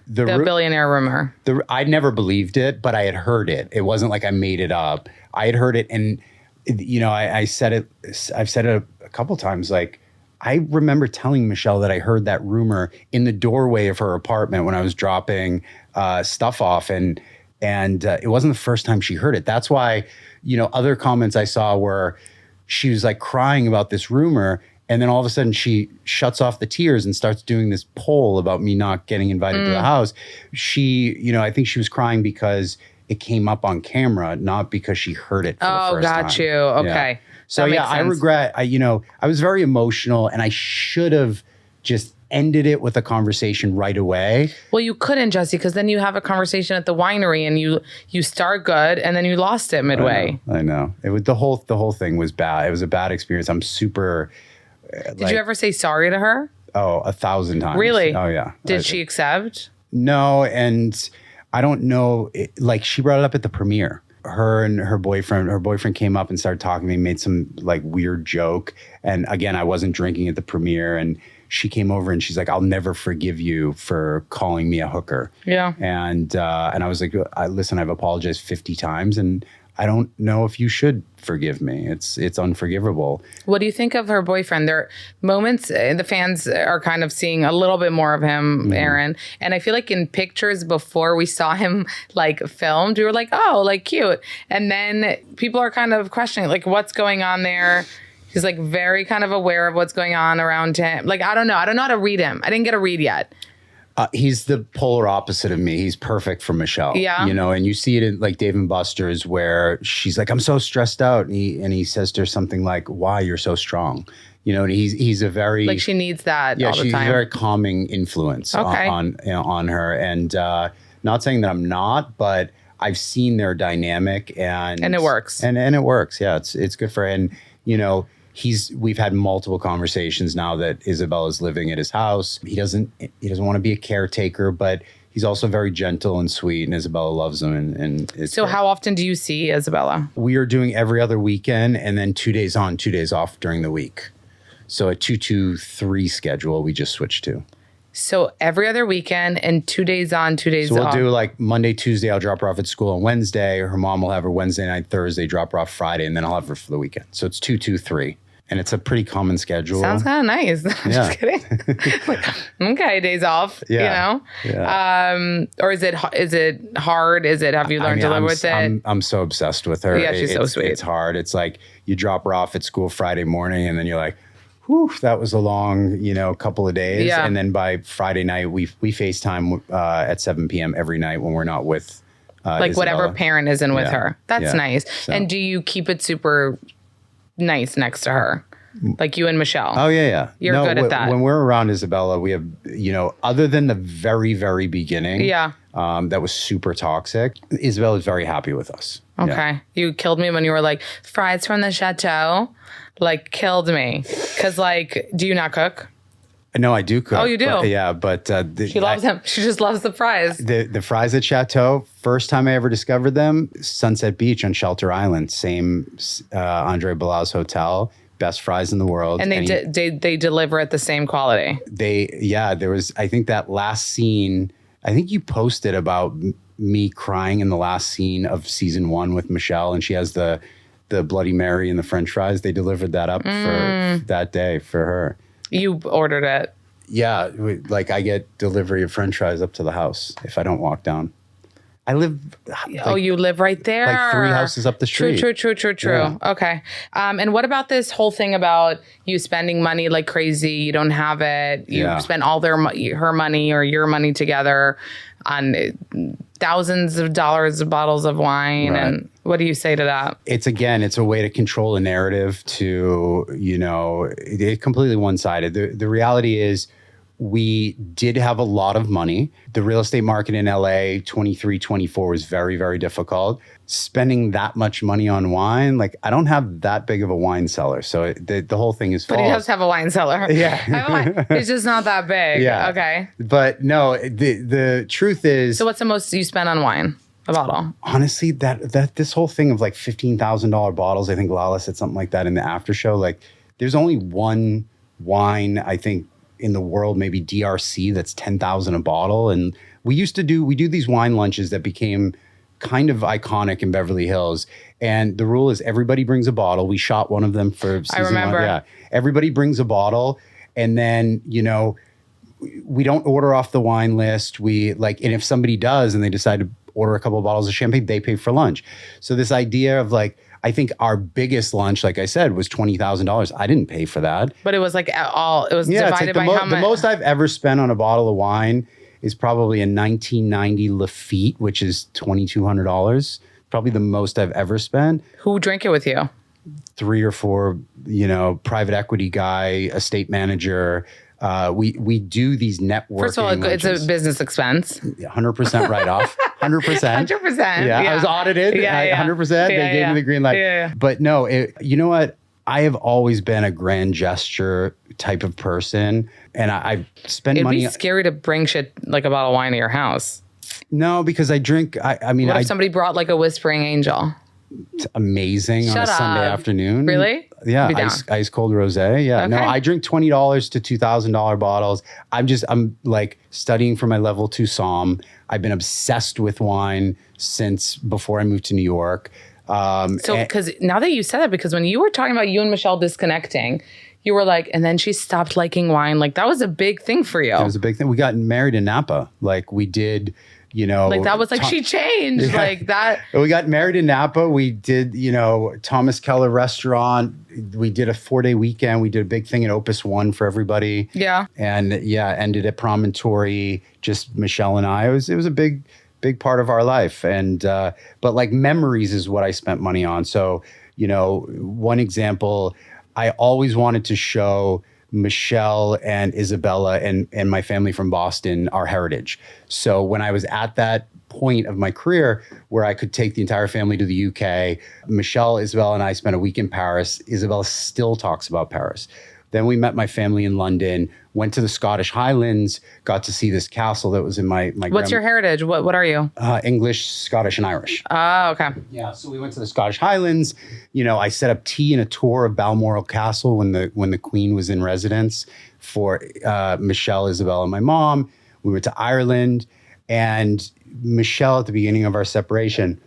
The billionaire rumor. I never believed it, but I had heard it. It wasn't like I made it up. I had heard it, and you know, I've said it a couple times. Like, I remember telling Michelle that I heard that rumor in the doorway of her apartment when I was dropping stuff off, and it wasn't the first time she heard it. That's why, you know, other comments I saw where she was like crying about this rumor. And then all of a sudden she shuts off the tears and starts doing this poll about me not getting invited to the house. She, you know, I think she was crying because it came up on camera, not because she heard it for the first time. Got you. Okay. Yeah. So yeah, I regret, I was very emotional and I should have just ended it with a conversation right away. Well, you couldn't, Jesse, because then you have a conversation at the winery and you start good and then you lost it midway. I know. The whole thing was bad. It was a bad experience. I'm super... Did you ever say sorry to her? Oh, 1,000 times. Really? Oh, yeah. Did she accept? No, and I don't know. Like, she brought it up at the premiere. Her and her boyfriend came up and started talking to me, made some like weird joke. And again, I wasn't drinking at the premiere. And she came over and she's like, I'll never forgive you for calling me a hooker. Yeah. And I was like, listen, I've apologized 50 times and I don't know if you should forgive me. It's unforgivable. What do you think of her boyfriend? There are moments the fans are kind of seeing a little bit more of him, Aaron. And I feel like in pictures before we saw him like filmed, we were like, oh, like cute. And then people are kind of questioning like what's going on there. He's like very kind of aware of what's going on around him. Like, I don't know. I don't know how to read him. I didn't get a read yet. He's the polar opposite of me. He's perfect for Michelle. Yeah. You know, and you see it in like Dave & Buster's where she's like, I'm so stressed out. And he says to her something like, why you're so strong? You know, and he's a very... Like she needs that all the time. Yeah, she's a very calming influence on her. And not saying that I'm not, but I've seen their dynamic and it works. And it works. Yeah, it's good for her. And, you know, we've had multiple conversations now that Isabella's living at his house. He doesn't want to be a caretaker, but he's also very gentle and sweet, and Isabella loves him. And so great. How often do you see Isabella? We are doing every other weekend and then 2 days on, 2 days off during the week. So a 2-2-3 schedule we just switched to. So every other weekend and 2 days on, 2 days off. So we'll do like Monday, Tuesday, I'll drop her off at school on Wednesday. Her mom will have her Wednesday night, Thursday, drop her off Friday, and then I'll have her for the weekend. So it's 2-2-3. And it's a pretty common schedule. Sounds kind of nice. I'm Yeah. just kidding. Like, okay, days off. Yeah. You know. Yeah. Or is it hard? Have you learned to live with it? I'm so obsessed with her. Yeah, she's so sweet. It's hard. It's like you drop her off at school Friday morning, and then you're like, whew, that was a long, couple of days. Yeah. And then by Friday night, we FaceTime at 7 p.m. every night when we're not with like whatever Isabella. parent is in with her. That's nice. So. And do you keep it super nice next to her? Like you and Michelle. Oh, yeah. You're good at that. When we're around Isabella, we have, other than the very, very beginning, Yeah. That was super toxic. Isabella is very happy with us. Okay. Yeah. You killed me when you were like, fries from the chateau. Like, killed me. Because, like, do you not cook? No, I do cook. Oh, you do? But She loves him. She just loves the fries. The fries at Chateau, first time I ever discovered them, Sunset Beach on Shelter Island, same Andre Bilal's hotel, best fries in the world. And they deliver at the same quality. There was, I think that last scene, I think you posted about me crying in the last scene of season 1 with Michelle, and she has the Bloody Mary and the French fries. They delivered that up for that day for her. You ordered it. Yeah, like I get delivery of French fries up to the house if I don't walk down. I live. You live right there. Like 3 houses up the street. True. Yeah. Okay. And what about this whole thing about you spending money like crazy? You don't have it. You spend all her money or your money together on thousands of dollars of bottles of wine. Right. And what do you say to that? It's a way to control a narrative to, it's completely one-sided. The reality is we did have a lot of money. The real estate market in LA, 23, 24 was very, very difficult. Spending that much money on wine, like I don't have that big of a wine cellar. So the whole thing is false. But he does have a wine cellar. Yeah. It's just not that big. Yeah. Okay. But no, the truth is. So what's the most you spend on wine? A bottle? Honestly, that this whole thing of like $15,000 bottles, I think Lala said something like that in the after show. Like there's only one wine, I think, in the world, maybe DRC, that's $10,000 a bottle. And we do these wine lunches that became kind of iconic in Beverly Hills. And the rule is everybody brings a bottle. We shot one of them for season 1. I remember. Yeah. Everybody brings a bottle. And then, we don't order off the wine list. And if somebody does and they decide to order a couple of bottles of champagne, they pay for lunch. So this idea of like, I think our biggest lunch, like I said, was $20,000. I didn't pay for that. But it was like divided by how much? The most I've ever spent on a bottle of wine is probably a 1990 Lafite, which is $2,200. Probably the most I've ever spent. Who drank it with you? 3 or 4, private equity guy, estate manager. We do these networking. First of all, lunches. it's a business expense. 100% write off. 100%. 100%. Yeah, I was audited. 100%. They gave me the green light. Yeah. But no, you know what? I have always been a grand gesture type of person, and I spend money. It'd be scary to bring shit like a bottle of wine to your house. No, because I drink. What if somebody brought like a Whispering Angel? It's amazing on a Sunday afternoon. Really? Yeah, ice cold rosé. Yeah, okay. No, I drink $20 to $2,000 bottles. I'm like studying for my level 2 Somm. I've been obsessed with wine since before I moved to New York. Because now that you said that, because when you were talking about you and Michelle disconnecting, you were like, and then she stopped liking wine. Like that was a big thing for you. It was a big thing. We got married in Napa. Like we did. Like that was like she changed like that. We got married in Napa. We did, Thomas Keller restaurant. We did a 4-day weekend. We did a big thing at Opus One for everybody. Yeah. And ended at Promontory, just Michelle and I. It was a big part of our life. And, but like memories is what I spent money on. So, one example, I always wanted to show Michelle and Isabella and my family from Boston, our heritage. So when I was at that point of my career where I could take the entire family to the UK, Michelle, Isabella, and I spent a week in Paris. Isabella still talks about Paris. Then we met my family in London, went to the Scottish Highlands, got to see this castle that was in my What's your heritage? What are you? English, Scottish, and Irish. Oh, okay. Yeah, so we went to the Scottish Highlands. I set up tea and a tour of Balmoral Castle when the Queen was in residence for Michelle, Isabella, and my mom. We went to Ireland, and Michelle, at the beginning of our separation,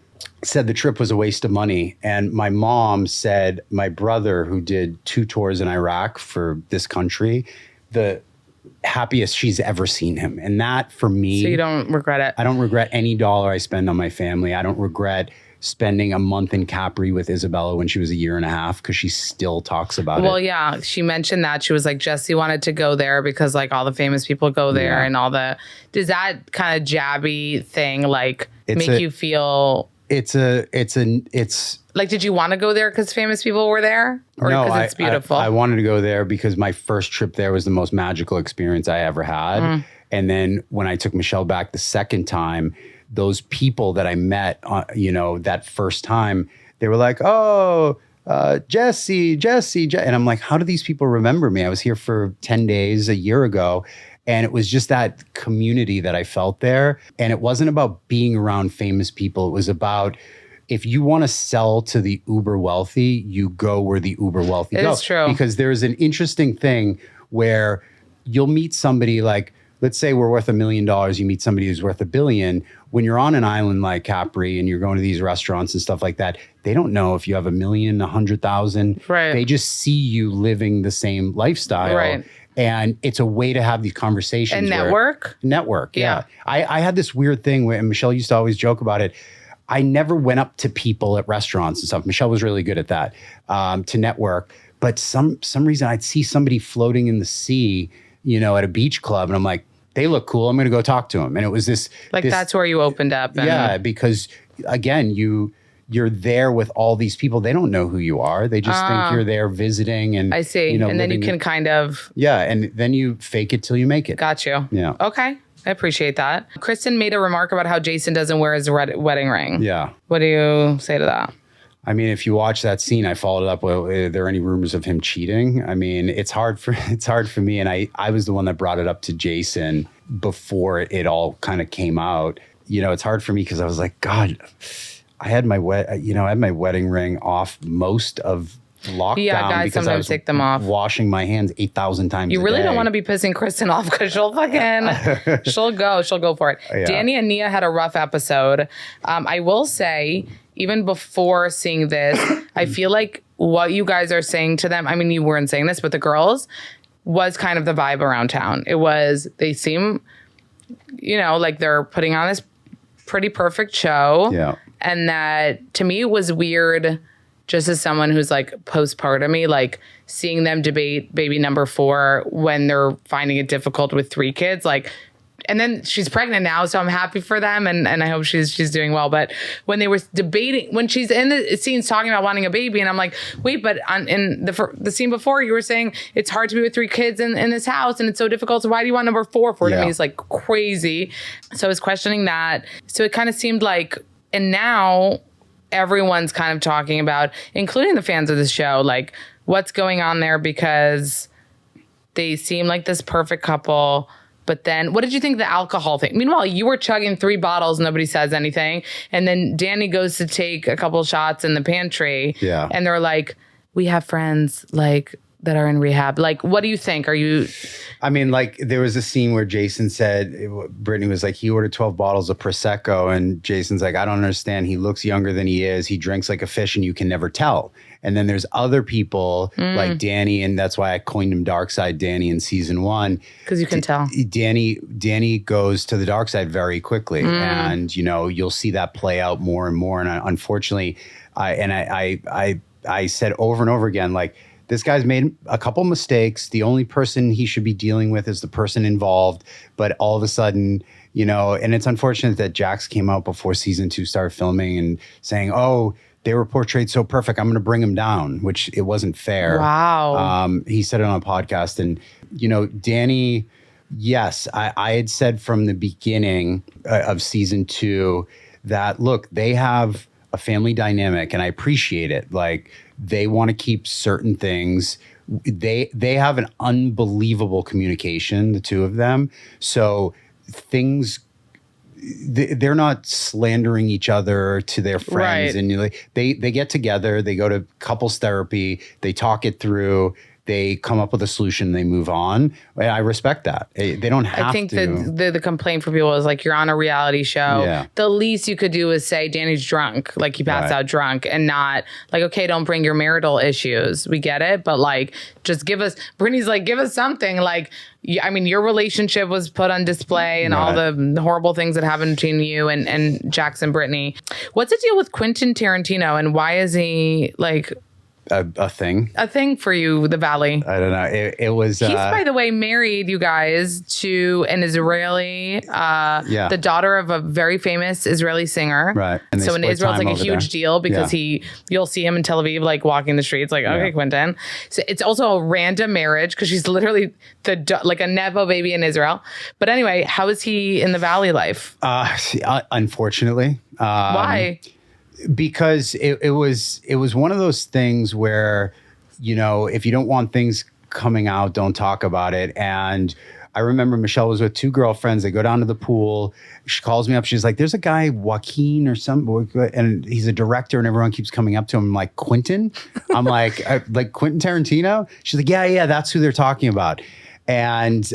said the trip was a waste of money. And my mom said my brother, who did 2 tours in Iraq for this country, the happiest she's ever seen him. And that for me. So you don't regret it? I don't regret any dollar I spend on my family. I don't regret spending a month in Capri with Isabella when she was 1.5 years because she still talks about it. Well, yeah, she mentioned that. She was like, Jesse wanted to go there because like all the famous people go there and all the, does that kind of jabby thing like you feel? It's like, did you want to go there because famous people were there or because it's beautiful? I wanted to go there because my first trip there was the most magical experience I ever had. And then when I took Michelle back the second time, those people that I met, that first time, they were like, oh, Jesse. And I'm like, how do these people remember me? I was here for 10 days a year ago. And it was just that community that I felt there. And it wasn't about being around famous people. It was about, if you want to sell to the uber wealthy, you go where the uber wealthy go. It's true. Because there's an interesting thing where you'll meet somebody like, let's say we're worth $1 million. You meet somebody who's worth $1 billion. When you're on an island like Capri and you're going to these restaurants and stuff like that, they don't know if you have $1 million, 100,000. Right. They just see you living the same lifestyle. Right. And it's a way to have these conversations. And network? Yeah. I had this weird thing where, and Michelle used to always joke about it. I never went up to people at restaurants and stuff. Michelle was really good at that, to network. But some reason I'd see somebody floating in the sea, at a beach club. And I'm like, they look cool. I'm going to go talk to them. And it was this. That's where you opened up. Yeah, because again, you're there with all these people. They don't know who you are. They just think you're there visiting. And I see. And then you can kind of. Yeah. And then you fake it till you make it. Got you. Yeah. Okay. I appreciate that. Kristen made a remark about how Jason doesn't wear his wedding ring. Yeah. What do you say to that? I mean, if you watch that scene, I followed up with, are there any rumors of him cheating? I mean, it's hard for me. And I was the one that brought it up to Jason before it all kind of came out. It's hard for me because I was like, God, I had my wedding ring off most of lockdown. Yeah, guys because sometimes I was take them off. Washing my hands 8,000 times You a really day. don't want to be pissing Kristen off because she'll go for it. Yeah. Danny and Nia had a rough episode. I will say, even before seeing this, I feel like what you guys are saying to them, I mean, you weren't saying this, but the girls, was kind of the vibe around town. They seem, like they're putting on this pretty perfect show. Yeah. And that, to me, it was weird, just as someone who's like postpartum-y, like seeing them debate baby number 4 when they're finding it difficult with 3 kids. Like, and then she's pregnant now, so I'm happy for them, and I hope she's doing well. But when they were debating, when she's in the scenes talking about wanting a baby, and I'm like, wait, but in the scene before, you were saying it's hard to be with 3 kids in this house, and it's so difficult. So why do you want number 4 for? To me, it's like crazy. So I was questioning that. So it kind of seemed like, and now everyone's kind of talking about, including the fans of the show, like what's going on there, because they seem like this perfect couple. But then, what did you think of the alcohol thing? Meanwhile, you were chugging 3 bottles, nobody says anything. And then Danny goes to take a couple shots in the pantry. Yeah. And they're like, we have friends like that are in rehab. Like, what do you think? I mean, like, there was a scene where Jason said, Brittany was like, he ordered 12 bottles of Prosecco. And Jason's like, I don't understand. He looks younger than he is. He drinks like a fish and you can never tell. And then there's other people like Danny, and that's why I coined him Dark Side Danny in season 1. Because you can tell. Danny goes to the dark side very quickly. And, you'll see that play out more and more. And unfortunately, I said over and over again, like, this guy's made a couple mistakes. The only person he should be dealing with is the person involved. But all of a sudden, and it's unfortunate that Jax came out before season 2 started filming and saying, oh, they were portrayed so perfect, I'm going to bring them down, which it wasn't fair. Wow. He said it on a podcast. And, Danny, yes, I had said from the beginning of season 2 that, look, they have a family dynamic and I appreciate it. Like, they want to keep certain things. They have an unbelievable communication, the two of them. So things, they're not slandering each other to their friends. Right. And they get together, they go to couples therapy, they talk it through. they come up with a solution, they move on. I respect that. They don't have to. I think the complaint for people is like, you're on a reality show. Yeah. The least you could do is say Danny's drunk, like he passed out drunk, and not like, okay, don't bring your marital issues. We get it. But like, just give us, Brittany's like, give us something. Like, I mean, your relationship was put on display and all the horrible things that happened between you and Jackson Brittany. What's the deal with Quentin Tarantino, and why is he like a thing? A thing for you, the Valley? I don't know. It was. He's, by the way, married, you guys, to an Israeli, the daughter of a very famous Israeli singer. Right. And so in Israel, it's like a huge deal because you'll see him in Tel Aviv, like walking the streets, like, okay, Quentin. So it's also a random marriage because she's literally like a Nepo baby in Israel. But anyway, how is he in the Valley life? Unfortunately. Why? Because it was one of those things where, you know, if you don't want things coming out, don't talk about it. And I remember Michelle was with two girlfriends. They go down to the pool. She calls me up. She's like, there's a guy, Joaquin or something, and he's a director, and everyone keeps coming up to him. I'm like, Quentin? I'm like Quentin Tarantino? She's like, yeah, that's who they're talking about. And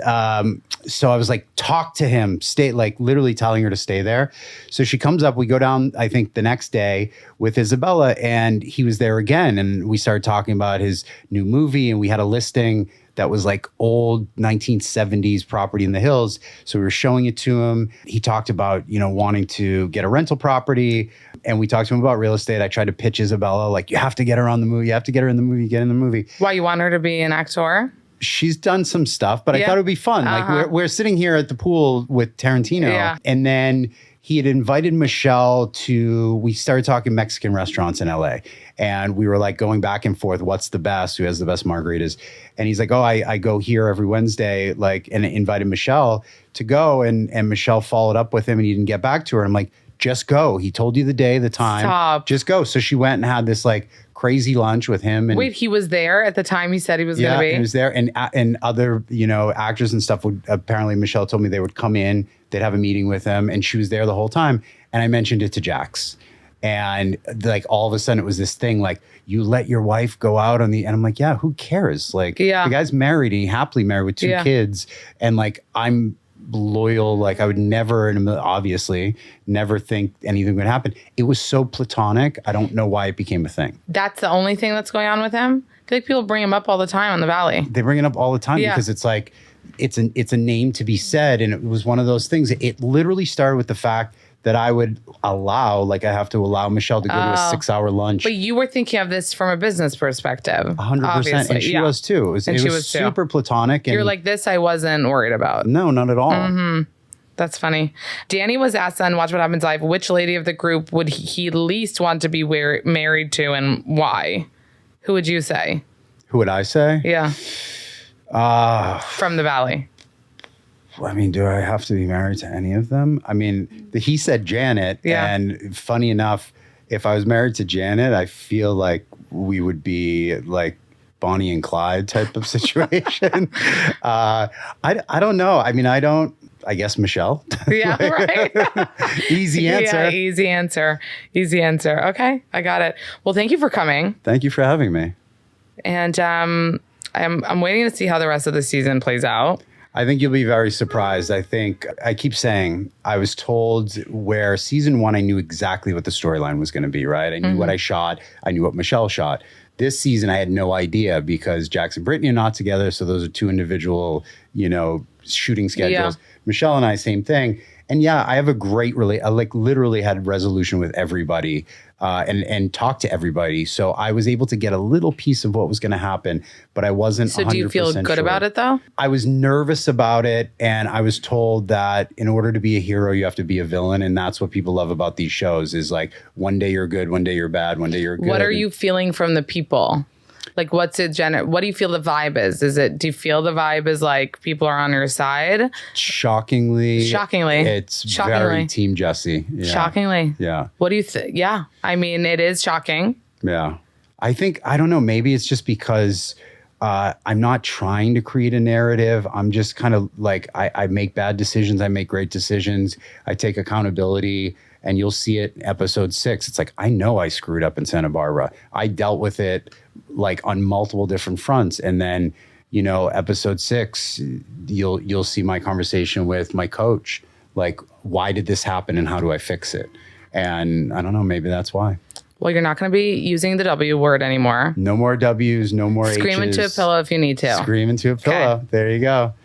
so I was like, talk to him, stay, like literally telling her to stay there. So she comes up, we go down, I think the next day with Isabella, and he was there again. And we started talking about his new movie, and we had a listing that was like old 1970s property in the hills. So we were showing it to him. He talked about, you know, wanting to get a rental property. And we talked to him about real estate. I tried to pitch Isabella, like, you have to get her on the movie. You have to get her in the movie, get in the movie. Why, you want her to be an actor? She's done some stuff, but I thought it would be fun. Like we're sitting here at the pool with Tarantino, and then he had invited Michelle we started talking Mexican restaurants in LA, and we were like going back and forth. What's the best? Who has the best margaritas? And he's like, oh, I go here every Wednesday, like, and invited Michelle to go. And Michelle followed up with him, and he didn't get back to her. I'm like, just go. He told you the day, the time. Stop. Just go. So she went and had this like crazy lunch with him. And wait, he was there at the time he said he was going to be? Yeah, he was there. And other, you know, actors and stuff would, apparently Michelle told me they would come in, they'd have a meeting with him, and she was there the whole time. And I mentioned it to Jax. And like all of a sudden it was this thing like, you let your wife go out on and I'm like, yeah, who cares? Like the guy's married, and he happily married with two kids. And like, I'm loyal. Like I would never, obviously never think anything would happen. It was so platonic. I don't know why it became a thing. That's the only thing that's going on with him? I feel like people bring him up all the time on the Valley. They bring it up all the time because it's like, it's a name to be said. And it was one of those things. It literally started with the fact that I would allow, like I have to allow Michelle to go to a 6-hour lunch. But you were thinking of this from a business perspective. 100%. And she was too. It was super platonic. And you're like, this I wasn't worried about. No, not at all. That's funny. Danny was asked on Watch What Happens Live, which lady of the group would he least want to be married to and why? Who would you say? Who would I say? Yeah. From the Valley. I mean, do I have to be married to any of them? I mean, he said Janet. And funny enough, if I was married to Janet, I feel like we would be like Bonnie and Clyde type of situation. I don't know. I mean, I guess Michelle. Yeah, right. Easy answer. Yeah, easy answer. Easy answer. Okay, I got it. Well, thank you for coming. Thank you for having me. And I'm waiting to see how the rest of the season plays out. I think you'll be very surprised. I keep saying, I was told where season 1, I knew exactly what the storyline was going to be, right? I knew what I shot. I knew what Michelle shot. This season, I had no idea because Jax and Brittany are not together. So those are two individual, you know, shooting schedules. Yeah. Michelle and I, same thing. And yeah, I have a great I like literally had resolution with everybody and talked to everybody. So I was able to get a little piece of what was going to happen, but I wasn't 100% So do you feel good about it though? I was nervous about it. And I was told that in order to be a hero, you have to be a villain. And that's what people love about these shows is like one day you're good, one day you're bad, one day you're good. What are you feeling from the people? Like, what do you feel the vibe is? Do you feel the vibe is like people are on your side? Shockingly. It's very Team Jesse. Yeah. Shockingly. Yeah. What do you think? Yeah. I mean, it is shocking. Yeah. I don't know, maybe it's just because I'm not trying to create a narrative. I'm just kind of like, I make bad decisions. I make great decisions. I take accountability. And you'll see it in episode 6. It's like, I know I screwed up in Santa Barbara. I dealt with it like on multiple different fronts. And then, episode 6, you'll see my conversation with my coach. Like, why did this happen and how do I fix it? And I don't know, maybe that's why. Well, you're not going to be using the W word anymore. No more W's, no more H's. Scream into a pillow if you need to. Scream into a pillow. Okay. There you go.